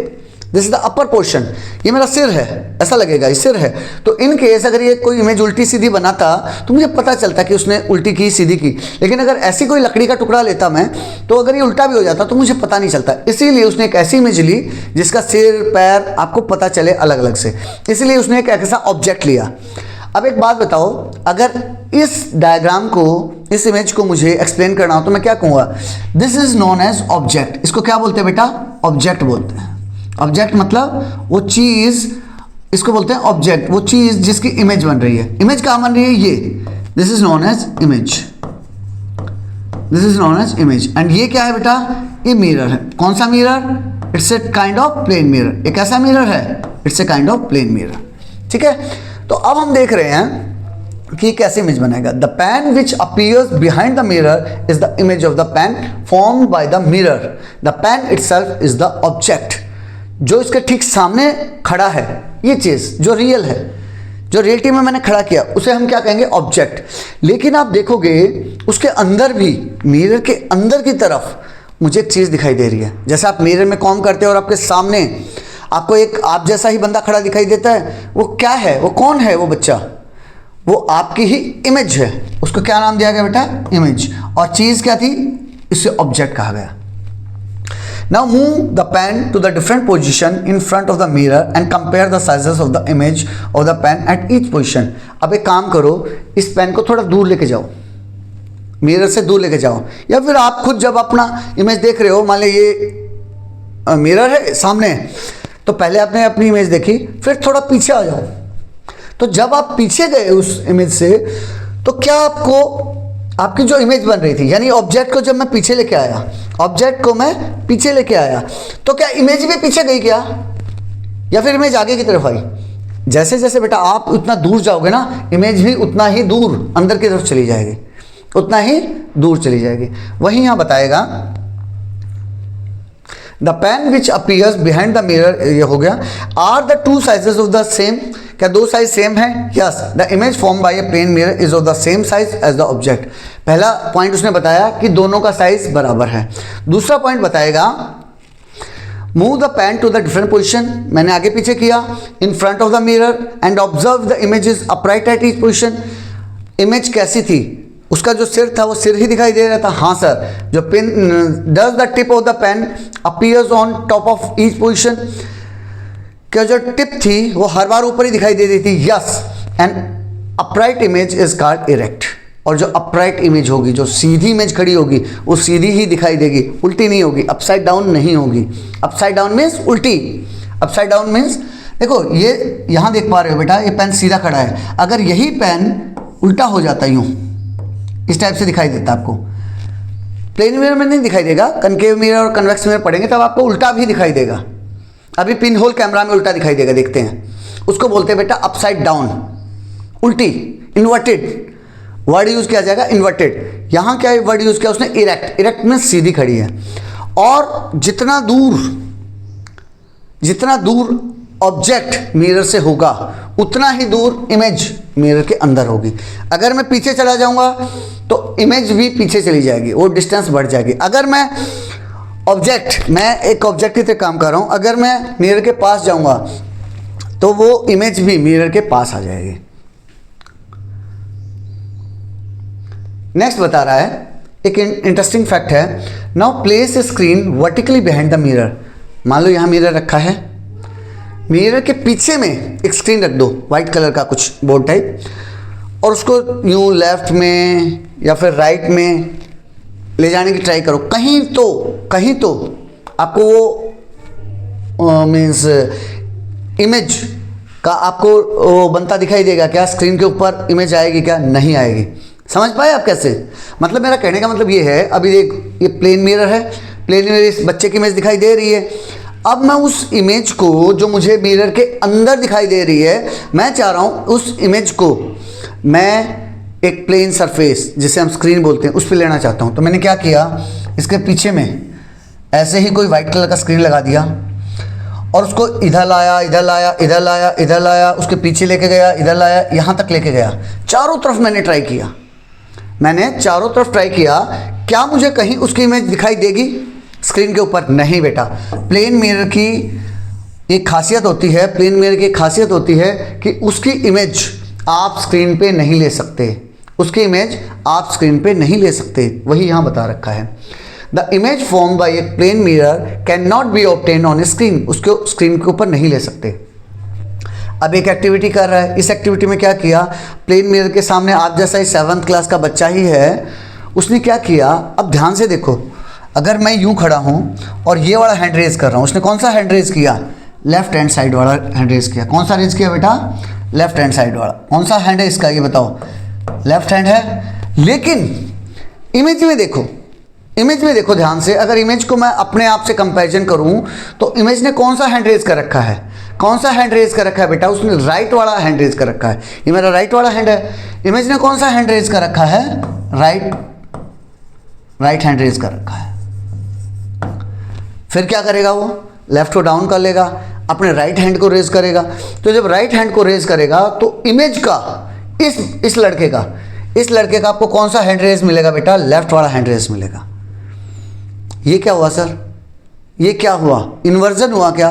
this is the upper portion, ये मेरा सिर है, ऐसा लगेगा ये सिर है। तो इन केस अगर ये कोई इमेज उल्टी सीधी बनाता तो मुझे पता चलता कि उसने उल्टी की सीधी की। लेकिन अगर ऐसी कोई लकड़ी का टुकड़ा लेता मैं, तो अगर ये उल्टा भी हो जाता तो मुझे पता नहीं चलता। इसीलिए उसने एक ऐसी इमेज ली जिसका सिर पैर आपको पता चले अलग अलग से, इसलिए उसने एक ऐसा ऑब्जेक्ट लिया। अब एक बात बताओ, अगर इस डायग्राम को, इस इमेज को मुझे एक्सप्लेन करना हो तो मैं क्या कहूँगा, this is known as object. इसको क्या बोलते हैं बेटा, ऑब्जेक्ट बोलते हैं। ऑब्जेक्ट मतलब वो चीज़, इसको बोलते हैं ऑब्जेक्ट, वो चीज़ जिसकी इमेज बन रही है। इमेज कहाँ बन रही है, ये, this is known as image, this is known as image. And ये क्या है बेटा, ये मिरर है। कौन सा mirror, it's a kind of plane mirror. एक ऐसा मिरर है, it's a kind of plane mirror. ठीक है, तो अब हम देख रहे हैं कि कैसे इमेज बनाएगा। The pen which appears behind the mirror is the image of the pen formed by the mirror. The pen itself is the object. जो इसके ठीक सामने खड़ा है, ये चीज़ जो रियल है, जो रियलिटी में मैंने खड़ा किया, उसे हम क्या कहेंगे, ऑब्जेक्ट। लेकिन आप देखोगे उसके अंदर भी, मिरर के अंदर की तरफ मुझे एक चीज़ दिखाई दे रही है। जैसे आप मिरर में कॉम करते हो और आपके सामने आपको एक आप जैसा ही बंदा खड़ा दिखाई देता है, वो क्या है, वो कौन है, वो बच्चा, वो आपकी ही इमेज है। उसको क्या नाम दिया गया बेटा, इमेज। और चीज़ क्या थी, इसे ऑब्जेक्ट कहा गया। Now move the pen to the different position in front of the mirror and compare the sizes of the image of the pen at each position. अब एक काम करो, इस पेन को थोड़ा दूर लेके जाओ, मिरर से दूर लेके जाओ, या फिर आप खुद जब अपना इमेज देख रहे हो, मान लीजिए ये मिरर है सामने, तो पहले आपने अपनी इमेज देखी, फिर थोड़ा पीछे आ जाओ। तो जब आप पीछे गए उस इमेज से, तो क्या आपको आपकी जो इमेज बन रही थी, यानी ऑब्जेक्ट को जब मैं पीछे लेके आया, ऑब्जेक्ट को मैं पीछे लेके आया, तो क्या इमेज भी पीछे गई क्या, या फिर इमेज आगे की तरफ आई? जैसे जैसे बेटा आप उतना दूर जाओगे ना, इमेज भी उतना ही दूर अंदर की तरफ चली जाएगी, उतना ही दूर चली जाएगी। वही यहाँ बताएगा, the pen which appears behind the mirror, ये हो गया, are the two sizes of the same क्या दो साइज सेम है? Yes, the image form by a plane mirror is of the same size as the object. पहला पॉइंट उसने बताया कि दोनों का साइज बराबर है। दूसरा पॉइंट बताएगा move the pen to the different position, मैंने आगे पीछे किया, in front of the mirror and observe the image is upright at each position. Image कैसी थी? उसका जो सिर था वो सिर ही दिखाई दे रहा था। हाँ सर। जो pen, does the tip of the pen appears on top of each position, क्या जो टिप थी वो हर बार ऊपर ही दिखाई दे रही थी? Yes. And upright image is called erect. और जो अपराइट इमेज होगी, जो सीधी इमेज खड़ी होगी, वो सीधी ही दिखाई देगी, उल्टी नहीं होगी, अपसाइड डाउन नहीं होगी। अपसाइड डाउन मीन्स उल्टी। अपसाइड डाउन मीन्स, देखो ये यहाँ देख पा रहे हो बेटा, ये पेन सीधा खड़ा है, अगर यही पेन उल्टा हो जाता यूँ, इस टाइप से दिखाई देता आपको। प्लेन मिरर में नहीं दिखाई देगा, कनकेव मिरर और कन्वेक्स मिरर पढ़ेंगे तब आपको उल्टा भी दिखाई देगा। अभी पिन होल कैमरा में उल्टा दिखाई देगा, देखते हैं। उसको बोलते हैं बेटा अपसाइड डाउन, उल्टी, इन्वर्टेड। वर्ड यूज किया जाएगा इन्वर्टेड। यहां क्या वर्ड यूज किया उसने? इरेक्ट। इरेक्ट में सीधी खड़ी है। और जितना दूर ऑब्जेक्ट मिरर से होगा उतना ही दूर इमेज मिरर के अंदर होगी। अगर मैं पीछे चला जाऊंगा तो इमेज भी पीछे चली जाएगी, वो डिस्टेंस बढ़ जाएगी। अगर मैं एक ऑब्जेक्ट की तरह काम कर रहा हूं, अगर मैं मिरर के पास जाऊंगा तो वो इमेज भी मिरर के पास आ जाएगी। नेक्स्ट बता रहा है, एक इंटरेस्टिंग फैक्ट है। Now place a screen vertically behind the mirror. मान लो यहां मिरर रखा है, मिरर के पीछे में एक स्क्रीन रख दो, व्हाइट कलर का कुछ बोर्ड टाइप, और उसको यूं लेफ्ट में या फिर राइट में ले जाने की ट्राई करो। कहीं तो आपको वो मीन्स इमेज का आपको वो बनता दिखाई देगा क्या? स्क्रीन के ऊपर इमेज आएगी क्या? नहीं आएगी। समझ पाए आप कैसे? मतलब मेरा कहने का मतलब ये है, अभी देख ये प्लेन मिरर है, प्लेन मिरर इस बच्चे की इमेज दिखाई दे रही है। अब मैं उस इमेज को जो मुझे मिरर के अंदर दिखाई दे रही है, मैं चाह रहा हूँ उस इमेज को मैं एक प्लेन सरफेस जिसे हम स्क्रीन बोलते हैं उस पर लेना चाहता हूँ। तो मैंने क्या किया, इसके पीछे में ऐसे ही कोई वाइट कलर का स्क्रीन लगा दिया और उसको इधर लाया, इधर लाया, इधर लाया, इधर लाया, उसके पीछे लेके गया, इधर लाया, यहाँ तक लेके गया। चारों तरफ मैंने ट्राई किया, क्या मुझे कहीं उसकी इमेज दिखाई देगी स्क्रीन के ऊपर? नहीं बेटा। प्लेन मिरर की एक खासियत होती है, कि उसकी इमेज आप स्क्रीन पे नहीं ले सकते, वही यहाँ बता रखा है। The image form by a plane mirror can not be obtain on a screen, उसको स्क्रीन के ऊपर नहीं ले सकते। अब एक एक्टिविटी कर रहा है, इस एक्टिविटी में क्या किया, प्लेन मिरर के सामने आप जैसा ही 7th क्लास का बच्चा ही है, उसने क्या किया, अब ध्यान से देखो, अगर मैं यूं खड़ा हूं और ये वाला हैंड रेज कर रहा हूं, उसने कौन सा हैंड रेज किया? लेफ्ट हैंड साइड वाला हैंड रेज किया। कौन सा रेज किया बेटा? लेफ्ट हैंड साइड वाला। कौन सा हैंड है इसका, ये बताओ? लेफ्ट हैंड है। लेकिन इमेज में देखो ध्यान से, अगर इमेज को मैं अपने आप से कंपैरिजन करूं तो इमेज ने कौन सा हैंड रेज कर रखा है? बेटा उसने राइट वाला हैंड रेज कर रखा है। ये मेरा राइट वाला हैंड है। इमेज ने कौन सा हैंड रेज कर रखा है? राइट हैंड रेज कर रखा है। फिर क्या करेगा वो? लेफ्ट को डाउन कर लेगा, अपने राइट हैंड को रेज करेगा। तो जब राइट हैंड को रेज करेगा तो इमेज का इस लड़के का आपको कौन सा हैंड रेज मिलेगा बेटा? लेफ्ट वाला हैंड रेज मिलेगा। ये क्या हुआ सर? ये क्या हुआ? इन्वर्जन हुआ क्या?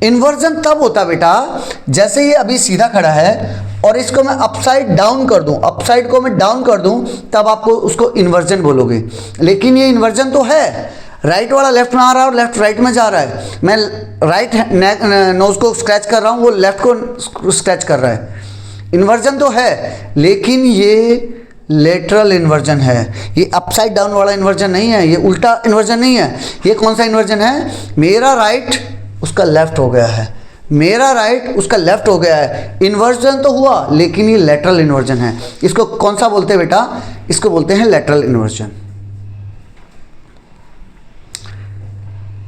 इन्वर्जन तब होता बेटा जैसे ये अभी सीधा खड़ा है और इसको मैं अपसाइड डाउन कर दूं, अपसाइड को मैं डाउन कर दूं, तब आपको उसको इन्वर्जन बोलोगे। लेकिन ये इन्वर्जन तो है, राइट वाला लेफ्ट में आ रहा है और लेफ्ट राइट में जा रहा है। मैं राइट नोज को स्क्रैच कर रहा हूँ, वो लेफ्ट को स्क्रैच कर रहा है। इन्वर्जन तो है, लेकिन ये लेटरल इन्वर्जन है, ये अपसाइड डाउन वाला इन्वर्जन नहीं है, ये उल्टा इन्वर्जन नहीं है। ये कौन सा इन्वर्जन है? मेरा राइट उसका लेफ्ट हो गया है, इन्वर्जन तो हुआ लेकिन ये लेटरल इन्वर्जन है। इसको कौन सा बोलते हैं बेटा? इसको बोलते हैं लेटरल इन्वर्जन।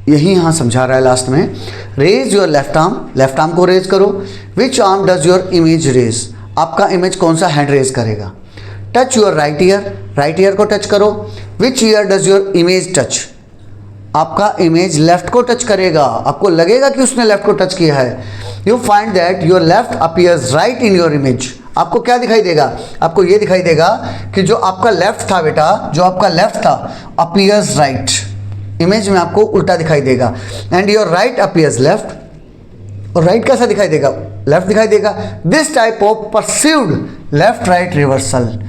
यही यहां समझा रहा है लास्ट में। रेज योर लेफ्ट आर्म को रेज करो। Which arm does your image raise? आपका इमेज कौन सा हैंड रेज करेगा? टच योर राइट ईयर को टच करो। Which ear does your image touch? आपका इमेज लेफ्ट को टच करेगा, आपको लगेगा कि उसने लेफ्ट को टच किया है, you find that your left appears right in your image. आपको क्या दिखाई देगा? आपको ये दिखाई देगा कि जो आपका लेफ्ट था बेटा, जो आपका लेफ्ट था अपीयर्स राइट, इमेज में आपको उल्टा दिखाई देगा। And your right appears left, और राइट कैसा दिखाई देगा? लेफ्ट दिखाई देगा। This type of perceived left right reversal,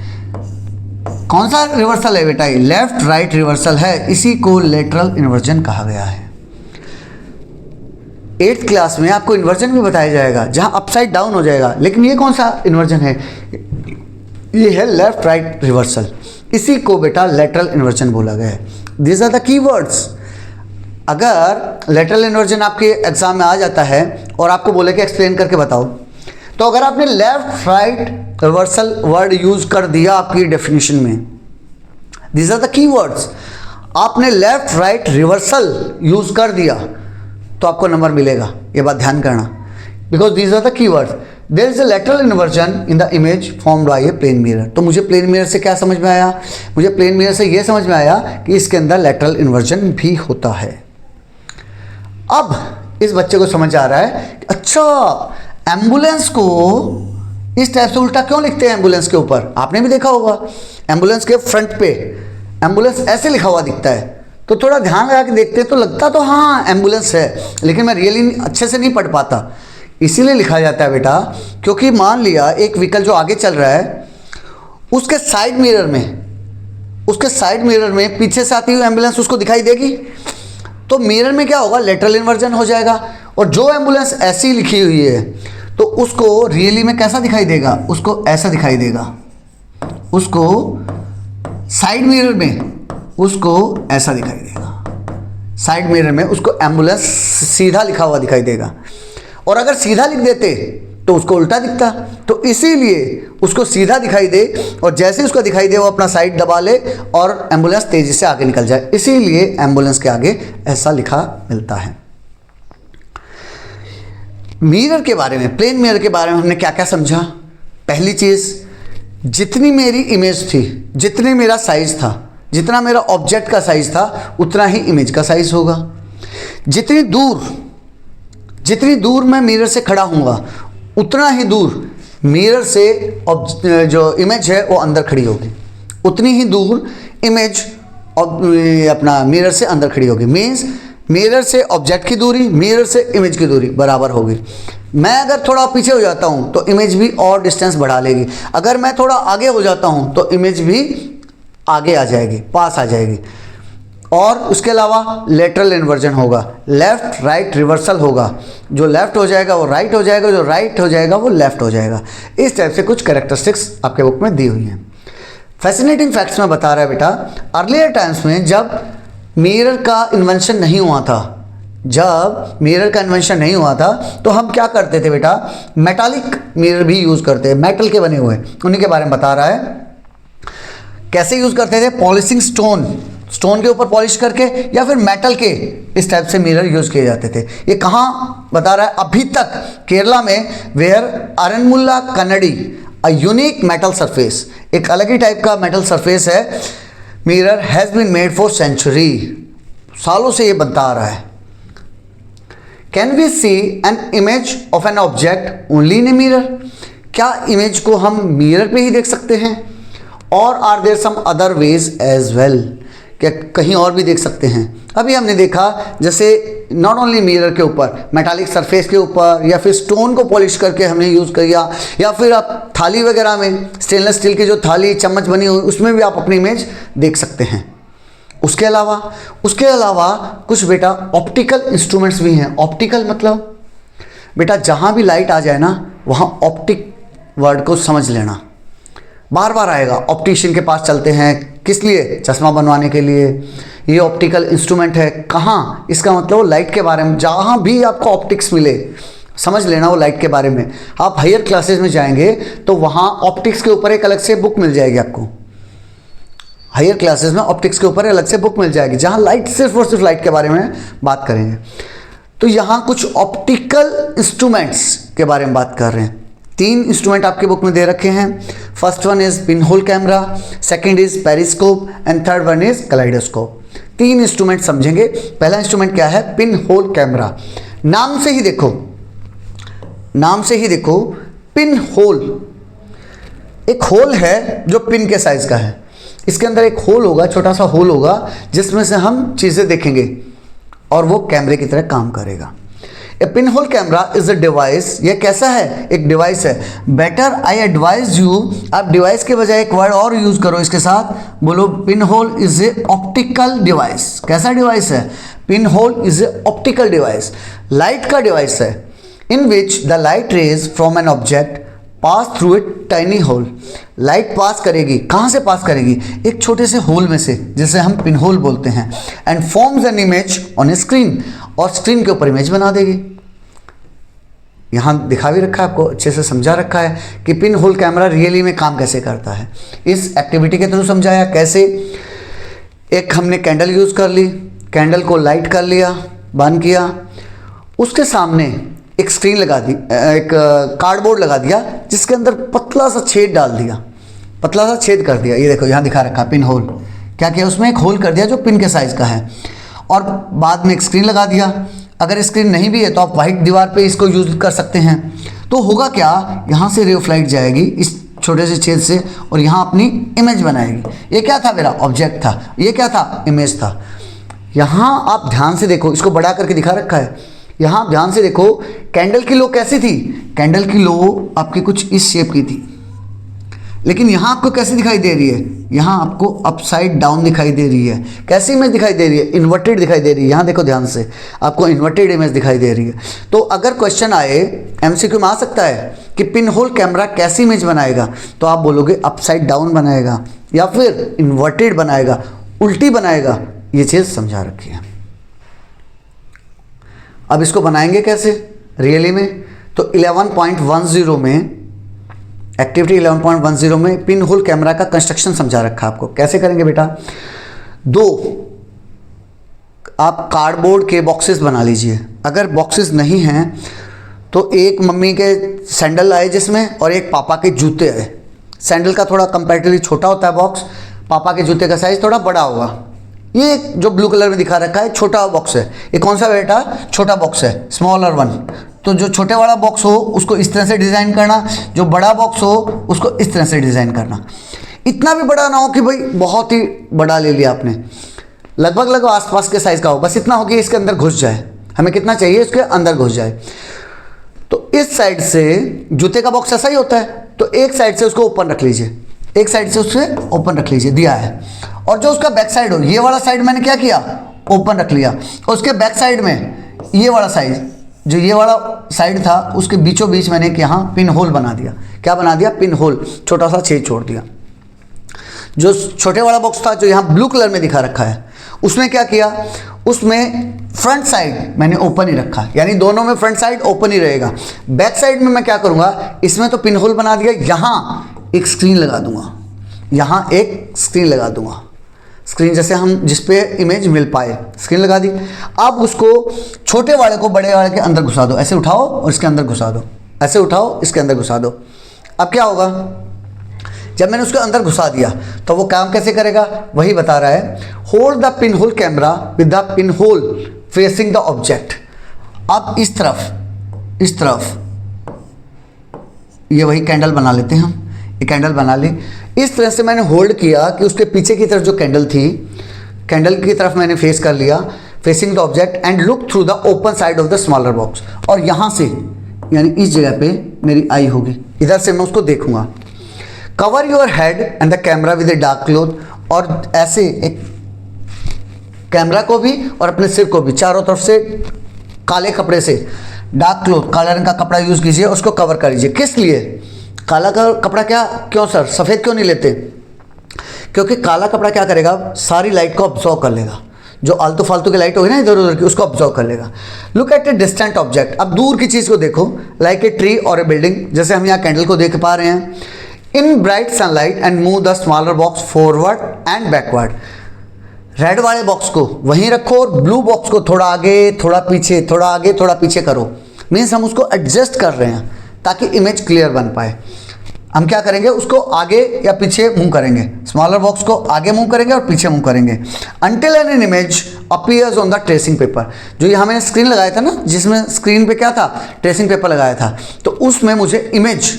कौन सा रिवर्सल है बेटा? ये लेफ्ट राइट रिवर्सल है, इसी को लेटरल इन्वर्जन कहा गया है। 8th क्लास में आपको इन्वर्जन भी बताया जाएगा जहां अपसाइड डाउन हो जाएगा, लेकिन ये कौन सा इन्वर्जन है? ये है लेफ्ट राइट रिवर्सल, इसी को बेटा लेटरल इन्वर्जन बोला गया है। These are the keywords. अगर लेटरल इन्वर्जन आपके एग्जाम में आ जाता है और आपको बोले कि एक्सप्लेन करके बताओ, तो अगर आपने left right reversal word use कर दिया आपकी डेफिनेशन में, दीज आर द कीवर्ड्स, आपने लेफ्ट राइट रिवर्सल यूज कर दिया तो आपको नंबर मिलेगा, ये बात ध्यान करना, because these are the keywords. There is a lateral inversion in the image formed by a plane mirror. तो मुझे प्लेन मिरर से क्या समझ में आया? मुझे प्लेन मिरर से ये समझ में आया कि इसके अंदर लेटरल इन्वर्जन भी होता है। अब इस बच्चे को समझ आ रहा है कि अच्छा, एम्बुलेंस को इस टाइप से उल्टा क्यों लिखते हैं? एम्बुलेंस के ऊपर आपने भी देखा होगा, एम्बुलेंस के फ्रंट पे एम्बुलेंस ऐसे लिखा हुआ दिखता है, तो थोड़ा ध्यान लगा के देखते हैं तो लगता तो हाँ एम्बुलेंस है, लेकिन मैं रियली अच्छे से नहीं पढ़ पाता। इसीलिए लिखा जाता है बेटा, क्योंकि मान लिया एक व्हीकल जो आगे चल रहा है, उसके साइड मिरर में पीछे से आती हुई एम्बुलेंस उसको दिखाई देगी, तो मिरर में क्या होगा? लेटरल इन्वर्जन हो जाएगा। और जो एम्बुलेंस ऐसी लिखी हुई है तो उसको रियली में कैसा दिखाई देगा? उसको ऐसा दिखाई देगा, उसको साइड मिरर में उसको ऐसा दिखाई देगा, साइड मिरर में उसको एम्बुलेंस सीधा लिखा हुआ दिखाई देगा। और अगर सीधा लिख देते तो उसको उल्टा दिखता, तो इसीलिए उसको सीधा दिखाई दे, और जैसे उसको दिखाई दे वो अपना साइड दबा ले और एम्बुलेंस तेजी से आगे निकल जाए, इसीलिए एम्बुलेंस के आगे ऐसा लिखा मिलता है। मिरर के बारे में, प्लेन मिरर के बारे में हमने क्या क्या समझा? पहली चीज, जितनी मेरी इमेज थी, जितनी मेरा साइज था, जितना मेरा ऑब्जेक्ट का साइज था, उतना ही इमेज का साइज होगा। जितनी दूर मैं मिरर से खड़ा हूँगा, उतना ही दूर मिरर से जो इमेज है वो अंदर खड़ी होगी, उतनी ही दूर इमेज अपना मिरर से अंदर खड़ी होगी। मीन्स मिरर से ऑब्जेक्ट की दूरी, मिरर से इमेज की दूरी बराबर होगी। मैं अगर थोड़ा पीछे हो जाता हूँ तो इमेज भी और डिस्टेंस बढ़ा लेगी, अगर मैं थोड़ा आगे हो जाता हूँ तो इमेज भी आगे आ जाएगी, पास आ जाएगी। और उसके अलावा लेटरल इन्वर्जन होगा, लेफ्ट राइट रिवर्सल होगा, जो लेफ्ट हो जाएगा वो राइट हो जाएगा, जो राइट हो जाएगा वो लेफ्ट हो जाएगा। इस टाइप से कुछ कैरेक्टरिस्टिक्स आपके बुक में दी हुई हैं। फैसिनेटिंग फैक्ट्स में बता रहा है बेटा, अर्लियर टाइम्स में जब मिरर का इन्वेंशन नहीं हुआ था, तो हम क्या करते थे बेटा? मेटालिक मिरर भी यूज़ करते हैं, मेटल के बने हुए, उन्हीं के बारे में बता रहा है। कैसे यूज़ करते थे? पॉलिशिंग स्टोन के ऊपर पॉलिश करके, या फिर मेटल के इस टाइप से मिरर यूज़ किए जाते थे। ये कहाँ बता रहा है? अभी तक केरला में, where Aranmula kannadi a unique metal surface, एक अलग ही टाइप का मेटल सरफेस है, mirror has been made for century, सालों से ये बनता आ रहा है। Can we see an image of an object only in a mirror? क्या इमेज को हम मिरर पे ही देख सकते हैं? और are there some other ways as well? क्या कहीं और भी देख सकते हैं? अभी हमने देखा जैसे नॉट ओनली मिरर के ऊपर, मेटालिक सरफेस के ऊपर, या फिर स्टोन को पॉलिश करके हमने यूज़ किया, या फिर आप थाली वगैरह में, स्टेनलेस स्टील की जो थाली चम्मच बनी हुई, उसमें भी आप अपनी इमेज देख सकते हैं। उसके अलावा कुछ बेटा ऑप्टिकल इंस्ट्रूमेंट्स भी हैं। ऑप्टिकल मतलब बेटा जहाँ भी लाइट आ जाए ना, वहाँ ऑप्टिक वर्ड को समझ लेना, बार बार आएगा। ऑप्टिशियन के पास चलते हैं, किस लिए? चश्मा बनवाने के लिए। ये ऑप्टिकल इंस्ट्रूमेंट है, कहाँ? इसका मतलब लाइट के बारे में, जहाँ भी आपको ऑप्टिक्स मिले समझ लेना वो लाइट के बारे में। आप हायर क्लासेस में जाएंगे तो वहाँ ऑप्टिक्स के ऊपर एक अलग से बुक मिल जाएगी आपको। हायर क्लासेस में ऑप्टिक्स के ऊपर अलग से बुक मिल जाएगी, जहाँ लाइट सिर्फ और सिर्फ लाइट के बारे में बात करेंगे। तो यहाँ कुछ ऑप्टिकल इंस्ट्रूमेंट्स के बारे में बात कर रहे हैं। 3 इंस्ट्रूमेंट आपके बुक में दे रखे हैं। First one is pin hole camera, second is periscope, and third one is kaleidoscope. 3 instrument समझेंगे। पहला इंस्ट्रूमेंट क्या है? Pin hole camera. नाम से ही देखो, नाम से ही देखो, पिन होल, एक होल है जो पिन के साइज का है। इसके अंदर एक होल होगा, छोटा सा होल होगा, जिसमें से हम चीज़ें देखेंगे और वो कैमरे की तरह काम करेगा। A pin hole camera is a device. ये कैसा है? एक डिवाइस है। बेटर आई एडवाइज यू, आप डिवाइस के बजाय एक वर्ड और यूज करो इसके साथ, बोलो pin hole is a optical device. कैसा डिवाइस है? Pin hole is a optical device, light का डिवाइस है, in which the light rays from an object pass through a tiny hole. Light pass करेगी, कहाँ से पास करेगी? एक छोटे से होल में से, जिसे हम पिन होल बोलते हैं। And forms an image on a screen, और स्क्रीन के ऊपर इमेज बना देगी। यहाँ दिखा भी रखा है आपको, अच्छे से समझा रखा है कि पिन होल कैमरा रियली में काम कैसे करता है। इस एक्टिविटी के थ्रू समझाया कैसे। एक हमने कैंडल यूज़ कर ली, कैंडल को लाइट कर लिया, बंद किया, उसके सामने एक स्क्रीन लगा दी, एक कार्डबोर्ड लगा दिया, जिसके अंदर पतला सा छेद डाल दिया, पतला सा छेद कर दिया। ये देखो यहाँ दिखा रखा है पिन होल। क्या किया? उसमें एक होल कर दिया जो पिन के साइज़ का है, और बाद में एक स्क्रीन लगा दिया। अगर स्क्रीन नहीं भी है तो आप वाइट दीवार पे इसको यूज़ कर सकते हैं। तो होगा क्या? यहाँ से रे ऑफ लाइट जाएगी इस छोटे से छेद से, और यहाँ अपनी इमेज बनाएगी। ये क्या था? मेरा ऑब्जेक्ट था। ये क्या था? इमेज था। यहाँ आप ध्यान से देखो, इसको बड़ा करके दिखा रखा है। यहाँ आप ध्यान से देखो, कैंडल की लो कैसी थी? कैंडल की लो आपकी कुछ इस शेप की थी, लेकिन यहाँ आपको कैसी दिखाई दे रही है? यहाँ आपको अपसाइड डाउन दिखाई दे रही है। कैसी इमेज दिखाई दे रही है? इन्वर्टेड दिखाई दे रही है। यहाँ देखो ध्यान से, आपको इन्वर्टेड इमेज दिखाई दे रही है। तो अगर क्वेश्चन आए, एमसीक्यू में आ सकता है कि पिन होल कैमरा कैसी इमेज बनाएगा, तो आप बोलोगे अपसाइड डाउन बनाएगा, या फिर इन्वर्टेड बनाएगा, उल्टी बनाएगा। ये चीज़ समझा रखी है। अब इसको बनाएंगे कैसे रियली में? तो 11.10 में, एक्टिविटी 11.10 में पिन होल कैमरा का कंस्ट्रक्शन समझा रखा है आपको। कैसे करेंगे बेटा? 2 आप कार्डबोर्ड के बॉक्सेस बना लीजिए। अगर बॉक्सेस नहीं हैं तो एक मम्मी के सैंडल आए जिसमें, और एक पापा के जूते आए। सैंडल का थोड़ा कंपैरेटिवली छोटा होता है बॉक्स, पापा के जूते का साइज़ थोड़ा बड़ा होगा। ये जो ब्लू कलर में दिखा रखा है छोटा बॉक्स है। ये कौन सा बेटा? छोटा बॉक्स है, स्मॉलर वन। तो जो छोटे वाला बॉक्स हो उसको इस तरह से डिज़ाइन करना, जो बड़ा बॉक्स हो उसको इस तरह से डिज़ाइन करना। इतना भी बड़ा ना हो कि भाई बहुत ही बड़ा ले लिया आपने, लगभग आसपास के साइज़ का हो, बस इतना हो कि इसके अंदर घुस जाए। हमें कितना चाहिए? इसके अंदर घुस जाए। तो इस साइड से जूते का बॉक्स ऐसा ही होता है, तो एक साइड से उसको ओपन रख लीजिए, एक साइड से उससे ओपन रख लीजिए, दिया है। और जो उसका बैक साइड हो, ये वाला साइड मैंने क्या किया? ओपन रख लिया। और उसके बैक साइड में ये वाला साइड, जो ये वाला साइड था, उसके बीचों बीच मैंने यहाँ पिन होल बना दिया। क्या बना दिया? पिन होल, छोटा सा छेद छोड़ दिया। जो छोटे वाला बॉक्स था, जो यहाँ ब्लू कलर में दिखा रखा है, उसमें क्या किया? उसमें फ्रंट साइड मैंने ओपन ही रखा, यानी दोनों में फ्रंट साइड ओपन ही रहेगा। बैक साइड में मैं क्या करूँगा? इसमें तो पिन होल बना दिया, यहाँ एक स्क्रीन लगा दूंगा, यहाँ एक स्क्रीन लगा दूंगा। स्क्रीन जैसे हम जिस पे इमेज मिल पाए, स्क्रीन लगा दी। अब उसको छोटे वाले को बड़े वाले के अंदर घुसा दो, ऐसे उठाओ और इसके अंदर घुसा दो, ऐसे उठाओ इसके अंदर घुसा दो। अब क्या होगा? जब मैंने उसके अंदर घुसा दिया तो वो काम कैसे करेगा? वही बता रहा है। Hold the pin hole camera with the pin hole facing the object. अब इस तरफ ये वही कैंडल बना लेते हैं हम, ये कैंडल बना ली। इस तरह से मैंने होल्ड किया कि उसके पीछे की तरफ जो कैंडल थी, कैंडल की तरफ मैंने फेस कर लिया, facing the object, and look through the open side of the smaller box. और यहाँ से, यानी इस जगह पे मेरी आई होगी, इधर से मैं उसको देखूंगा। Cover your head and the camera with a dark cloth. और ऐसे एक कैमरा को भी और अपने सिर को भी चारों तरफ से काले कपड़े से, डार्क क्लोथ, काले रंग का कपड़ा यूज़ कीजिए, उसको कवर कर लीजिए। किस लिए? काला कपड़ा क्या? क्यों सर, सफ़ेद क्यों नहीं लेते? क्योंकि काला कपड़ा क्या करेगा? सारी लाइट को ऑब्जॉर्व कर लेगा। जो आलतू फालतू की लाइट होगी ना इधर उधर की, उसको ऑब्जॉर्व कर लेगा। Look at a distant object. अब दूर की चीज़ को देखो, लाइक ए ट्री और ए बिल्डिंग, जैसे हम यहाँ कैंडल को देख पा रहे हैं। In bright sunlight and move the smaller box forward and backward. Red वाले बॉक्स को वहीं रखो और ब्लू बॉक्स को थोड़ा आगे थोड़ा पीछे, थोड़ा आगे थोड़ा पीछे करो। मीन्स हम उसको एडजस्ट कर रहे हैं ताकि इमेज क्लियर बन पाए। हम क्या करेंगे, उसको आगे या पीछे मूव करेंगे, स्मॉलर बॉक्स को आगे मूव करेंगे और पीछे मूव करेंगे until an image appears on the tracing paper. जो यहाँ मैंने स्क्रीन लगाया था ना, जिसमें स्क्रीन पे क्या था, ट्रेसिंग पेपर लगाया था, तो उसमें मुझे इमेज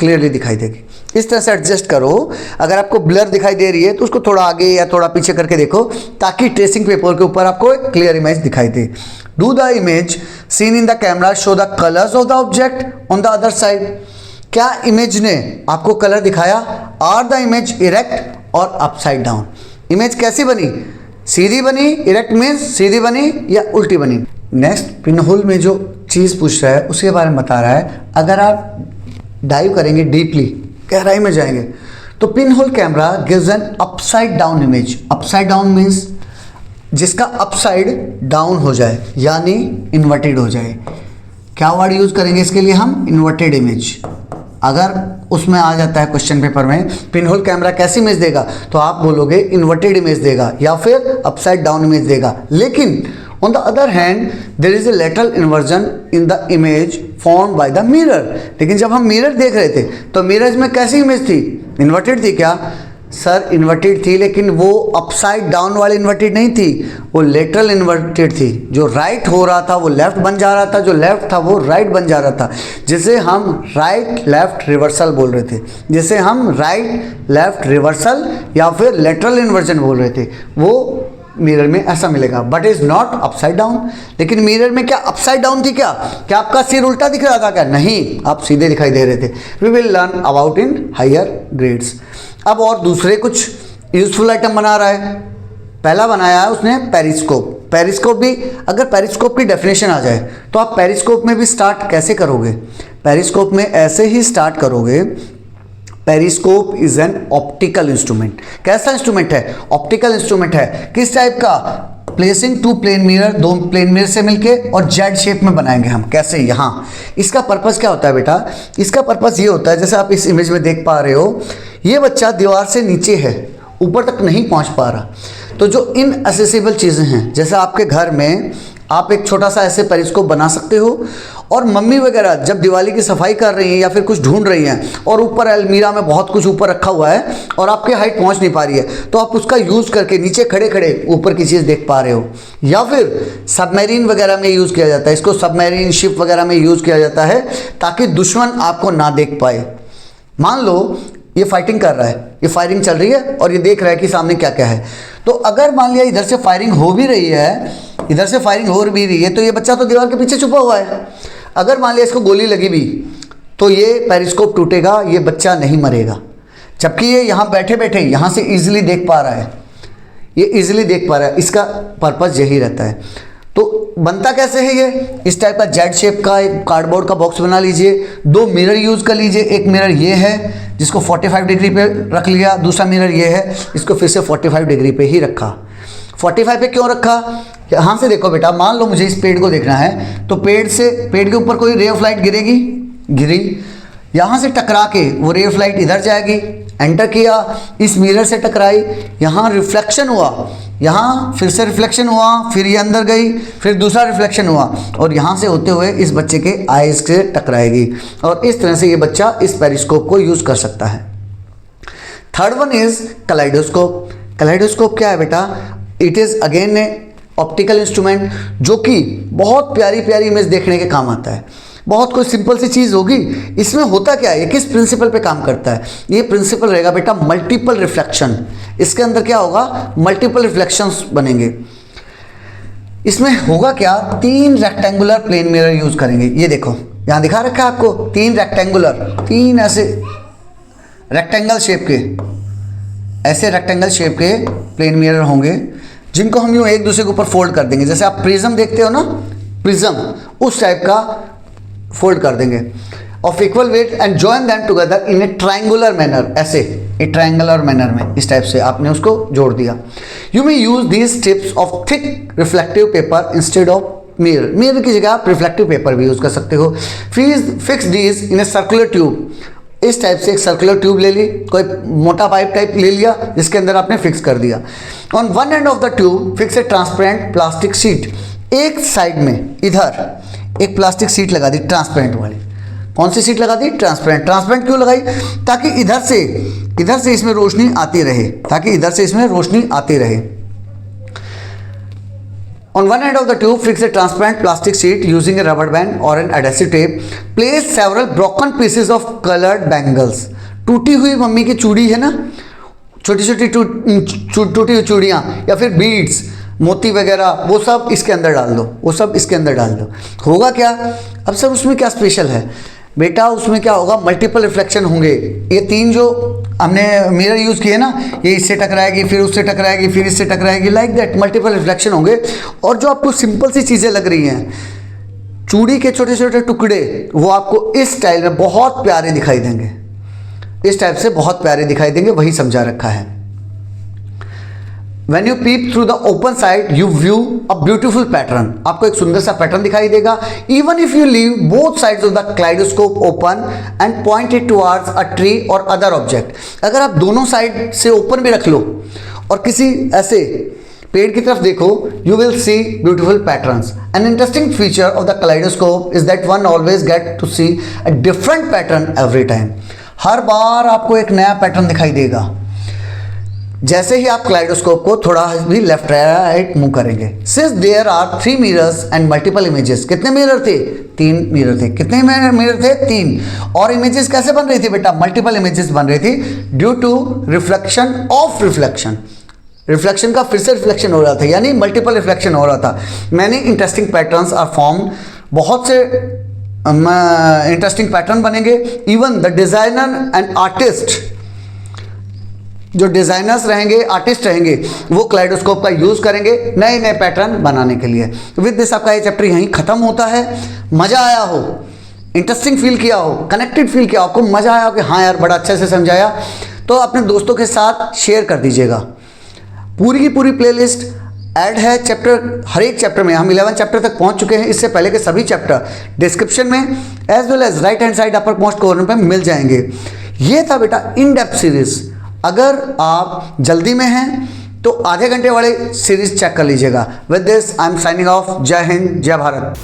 क्लियरली दिखाई देगी। इस तरह से एडजस्ट करो। अगर आपको ब्लर दिखाई दे रही है तो उसको थोड़ा आगे या थोड़ा पीछे करके देखो, ताकि ट्रेसिंग पेपर के ऊपर आपको एक क्लियर इमेज दिखाई दे। Do the image seen in the camera show the colours of the object on the other side. क्या इमेज ने आपको कलर दिखाया? आर द इमेज इरेक्ट और अपसाइड डाउन। इमेज कैसी बनी? सीधी बनी, इरेक्ट मीन्स सीधी बनी या उल्टी बनी। नेक्स्ट पिन होल में जो चीज़ पूछ रहा है उसके बारे में बता रहा है। अगर आप डाइव करेंगे डीपली, गहराई में जाएंगे, तो pin hole camera gives an upside down image. Upside down means जिसका अपसाइड डाउन हो जाए, यानी इन्वर्टेड हो जाए। क्या वर्ड यूज करेंगे इसके लिए हम? Inverted image. अगर उसमें आ जाता है क्वेश्चन पेपर में पिन होल कैमरा कैसी इमेज देगा, तो आप बोलोगे इन्वर्टेड इमेज देगा या फिर अपसाइड डाउन इमेज देगा। लेकिन on the other hand there is a lateral inversion in the image formed by the mirror. लेकिन जब हम मिरर देख रहे थे तो मिरर में कैसी इमेज थी? इन्वर्टेड थी क्या? सर इन्वर्टेड थी, लेकिन वो अपसाइड डाउन वाली इन्वर्टेड नहीं थी, वो लेटरल इन्वर्टेड थी। जो राइट हो रहा था वो लेफ्ट बन जा रहा था, जो लेफ्ट था वो राइट बन जा रहा था, जिसे हम राइट लेफ्ट रिवर्सल बोल रहे थे, जिसे हम राइट लेफ्ट रिवर्सल या फिर लेटरल इन्वर्जन बोल रहे थे। वो मिरर में ऐसा मिलेगा, but is not upside down. लेकिन मिरर में क्या अपसाइड डाउन थी क्या? क्या आपका सिर उल्टा दिख रहा था क्या? नहीं, आप सीधे दिखाई दे रहे थे। We will learn about in higher grades. अब और दूसरे कुछ यूजफुल आइटम बना रहा है। पहला बनाया है उसने पेरिस्कोप। पेरिस्कोप भी, अगर पेरिस्कोप की डेफिनेशन आ जाए तो आप पेरिस्कोप में भी स्टार्ट कैसे करोगे? पेरिस्कोप में ऐसे ही स्टार्ट करोगे। Periscope is an optical instrument. कैसा इंस्ट्रूमेंट है? ऑप्टिकल इंस्ट्रूमेंट है। किस टाइप का? प्लेसिंग टू प्लेन मिरर, दो प्लेन मिरर से मिलके और जेड शेप में बनाएंगे हम। कैसे? यहाँ। इसका पर्पस क्या होता है बेटा? इसका पर्पस ये होता है, जैसे आप इस इमेज में देख पा रहे हो, ये बच्चा दीवार से नीचे है, ऊपर तक नहीं पहुँच पा रहा। तो जो इनएसेसिबल चीज़ें हैं, जैसे आपके घर में आप एक छोटा सा ऐसे पेरिस्कोप बना सकते हो, और मम्मी वगैरह जब दिवाली की सफाई कर रही हैं या फिर कुछ ढूंढ रही हैं और ऊपर अलमीरा में बहुत कुछ ऊपर रखा हुआ है और आपकी हाइट पहुंच नहीं पा रही है, तो आप उसका यूज़ करके नीचे खड़े खड़े ऊपर की चीज़ देख पा रहे हो। या फिर सबमरीन वगैरह में यूज़ किया जाता है, इसको सबमरीन शिप वगैरह में यूज़ किया जाता है ताकि दुश्मन आपको ना देख पाए। मान लो ये फाइटिंग कर रहा है, ये फायरिंग चल रही है और ये देख रहा है कि सामने क्या क्या है। तो अगर मान लिया इधर से फायरिंग हो भी रही है, इधर से फायरिंग हो भी रही है, तो ये बच्चा तो दीवार के पीछे छुपा हुआ है। अगर मान लिया इसको गोली लगी भी तो ये पेरिस्कोप टूटेगा, ये बच्चा नहीं मरेगा। जबकि ये यहाँ बैठे बैठे यहाँ से इजीली देख पा रहा है, ये इजीली देख पा रहा है। इसका पर्पस यही रहता है। तो बनता कैसे है ये? इस टाइप का जेड शेप का एक कार्डबोर्ड का बॉक्स बना लीजिए, दो मिरर यूज़ कर लीजिए। एक मिरर ये है जिसको 45 डिग्री पे रख लिया, दूसरा मिरर ये है इसको फिर से 45 डिग्री पे ही रखा। 45 पे क्यों रखा? यहाँ से देखो बेटा, मान लो मुझे इस पेड़ को देखना है, तो पेड़ के ऊपर कोई रे ऑफ लाइट गिरेगी, गिरी, यहाँ से टकरा के वो रे ऑफ लाइट इधर जाएगी, एंटर किया, इस मिरर से टकराई, यहाँ रिफ्लेक्शन हुआ, यहाँ फिर से रिफ्लेक्शन हुआ, फिर ये अंदर गई, फिर दूसरा रिफ्लेक्शन हुआ, और यहाँ से होते हुए इस बच्चे के आइज से टकराएगी। और इस तरह से ये बच्चा इस पेरिस्कोप को यूज़ कर सकता है। Third one is kaleidoscope. Kaleidoscope क्या है बेटा? It is again A optical instrument जो कि बहुत प्यारी प्यारी इमेज देखने के काम आता है। बहुत कोई सिंपल सी चीज़ होगी, इसमें होता क्या है, ये किस प्रिंसिपल पे काम करता है? ये प्रिंसिपल रहेगा बेटा मल्टीपल रिफ्लेक्शन। इसके अंदर क्या होगा? मल्टीपल रिफ्लेक्शंस बनेंगे। इसमें होगा क्या? 3 रेक्टेंगुलर प्लेन मिरर यूज करेंगे। ये देखो यहाँ दिखा रखा है आपको, 3 रेक्टेंगुलर, 3 ऐसे रेक्टेंगल शेप के, ऐसे रेक्टेंगल शेप के प्लेन मिरर होंगे जिनको हम यूँ एक दूसरे के ऊपर फोल्ड कर देंगे। जैसे आप प्रिज्म देखते हो ना, प्रिज्म, उस टाइप का फोल्ड कर देंगे of equal weight and join them together in A triangular manner. ऐसे एक ट्रायंगुलर मैनर में इस टाइप से आपने उसको जोड़ दिया। You may use these strips of thick reflective paper instead of mirror. Mirror की जगह आप रिफ्लेक्टिव पेपर भी यूज कर सकते हो। Fix these in a circular tube. इस टाइप से एक सर्कुलर ट्यूब ले ली, कोई मोटा पाइप टाइप ले लिया जिसके अंदर आपने फिक्स कर दिया। On one end of the tube fix a transparent plastic sheet. एक साइड में इधर एक प्लास्टिक शीट लगा दी ट्रांसपेरेंट वाली, कौन सी शीट लगा दी? ट्रांसपेरेंट। ट्रांसपेरेंट क्यों लगाई? ताकि इधर से इसमें रोशनी आती रहे, On one end of the tube, fix a transparent plastic sheet using a rubber band or an adhesive tape. Place several broken pieces of colored bangles. टूटी हुई मम्मी की चूड़ी है ना, छोटी छोटी टूटी हुई चूड़ियाँ या फिर बीड्स, मोती वगैरह, वो सब इसके अंदर डाल दो। होगा क्या? अब सर उसमें क्या स्पेशल है? बेटा उसमें क्या होगा? मल्टीपल रिफ्लेक्शन होंगे। ये 3 जो हमने मिरर यूज़ किए ना, ये इससे टकराएगी, फिर उससे टकराएगी, फिर इससे टकराएगी, लाइक दैट मल्टीपल रिफ्लेक्शन होंगे। और जो आपको सिंपल सी चीज़ें लग रही हैं, चूड़ी के छोटे छोटे टुकड़े, वो आपको इस स्टाइल में बहुत प्यारे दिखाई देंगे, इस टाइप से बहुत प्यारे दिखाई देंगे। वही समझा रखा है। When you peep through the open side, you view a beautiful pattern. आपको एक सुंदर सा पैटर्न दिखाई देगा। Even if you leave both sides of the kaleidoscope open and point it towards a tree or other object. अगर आप दोनों साइड से ओपन भी रख लो और किसी ऐसे पेड़ की तरफ देखो, you will see beautiful patterns. An interesting feature of the kaleidoscope is that one always get to see a different pattern every time. हर बार आपको एक नया पैटर्न दिखाई देगा जैसे ही आप क्लाइडोस्कोप को थोड़ा भी लेफ्ट राइट मूव करेंगे। Since there are 3 mirrors and multiple images, कितने मिरर थे? 3 मिरर थे। कितने मिरर थे? 3। और इमेजेस कैसे बन रही थी बेटा? मल्टीपल इमेजेस बन रही थी due to reflection of reflection. Reflection का फिर से रिफ्लेक्शन हो रहा था, यानी मल्टीपल रिफ्लेक्शन हो रहा था। Many interesting patterns are form, बहुत से इंटरेस्टिंग पैटर्न बनेंगे। Even the designer and artist, जो डिजाइनर्स रहेंगे, आर्टिस्ट रहेंगे, वो क्लाइडोस्कोप का यूज करेंगे नए नए पैटर्न बनाने के लिए। विद दिस आपका ये चैप्टर यहीं खत्म होता है। मजा आया हो, इंटरेस्टिंग फील किया हो, कनेक्टेड फील किया हो, आपको मजा आया हो कि हाँ यार बड़ा अच्छे से समझाया, तो अपने दोस्तों के साथ शेयर कर दीजिएगा। पूरी की पूरी प्लेलिस्ट ऐड है चैप्टर, हर एक चैप्टर में। हम 11 चैप्टर तक पहुंच चुके हैं। इससे पहले के सभी चैप्टर डिस्क्रिप्शन में as well as right hand side upper most corner पे मिल जाएंगे। ये था बेटा इन डेप्थ सीरीज। अगर आप जल्दी में हैं तो आधे घंटे वाले सीरीज चेक कर लीजिएगा। With this I am signing off. जय हिंद, जय भारत।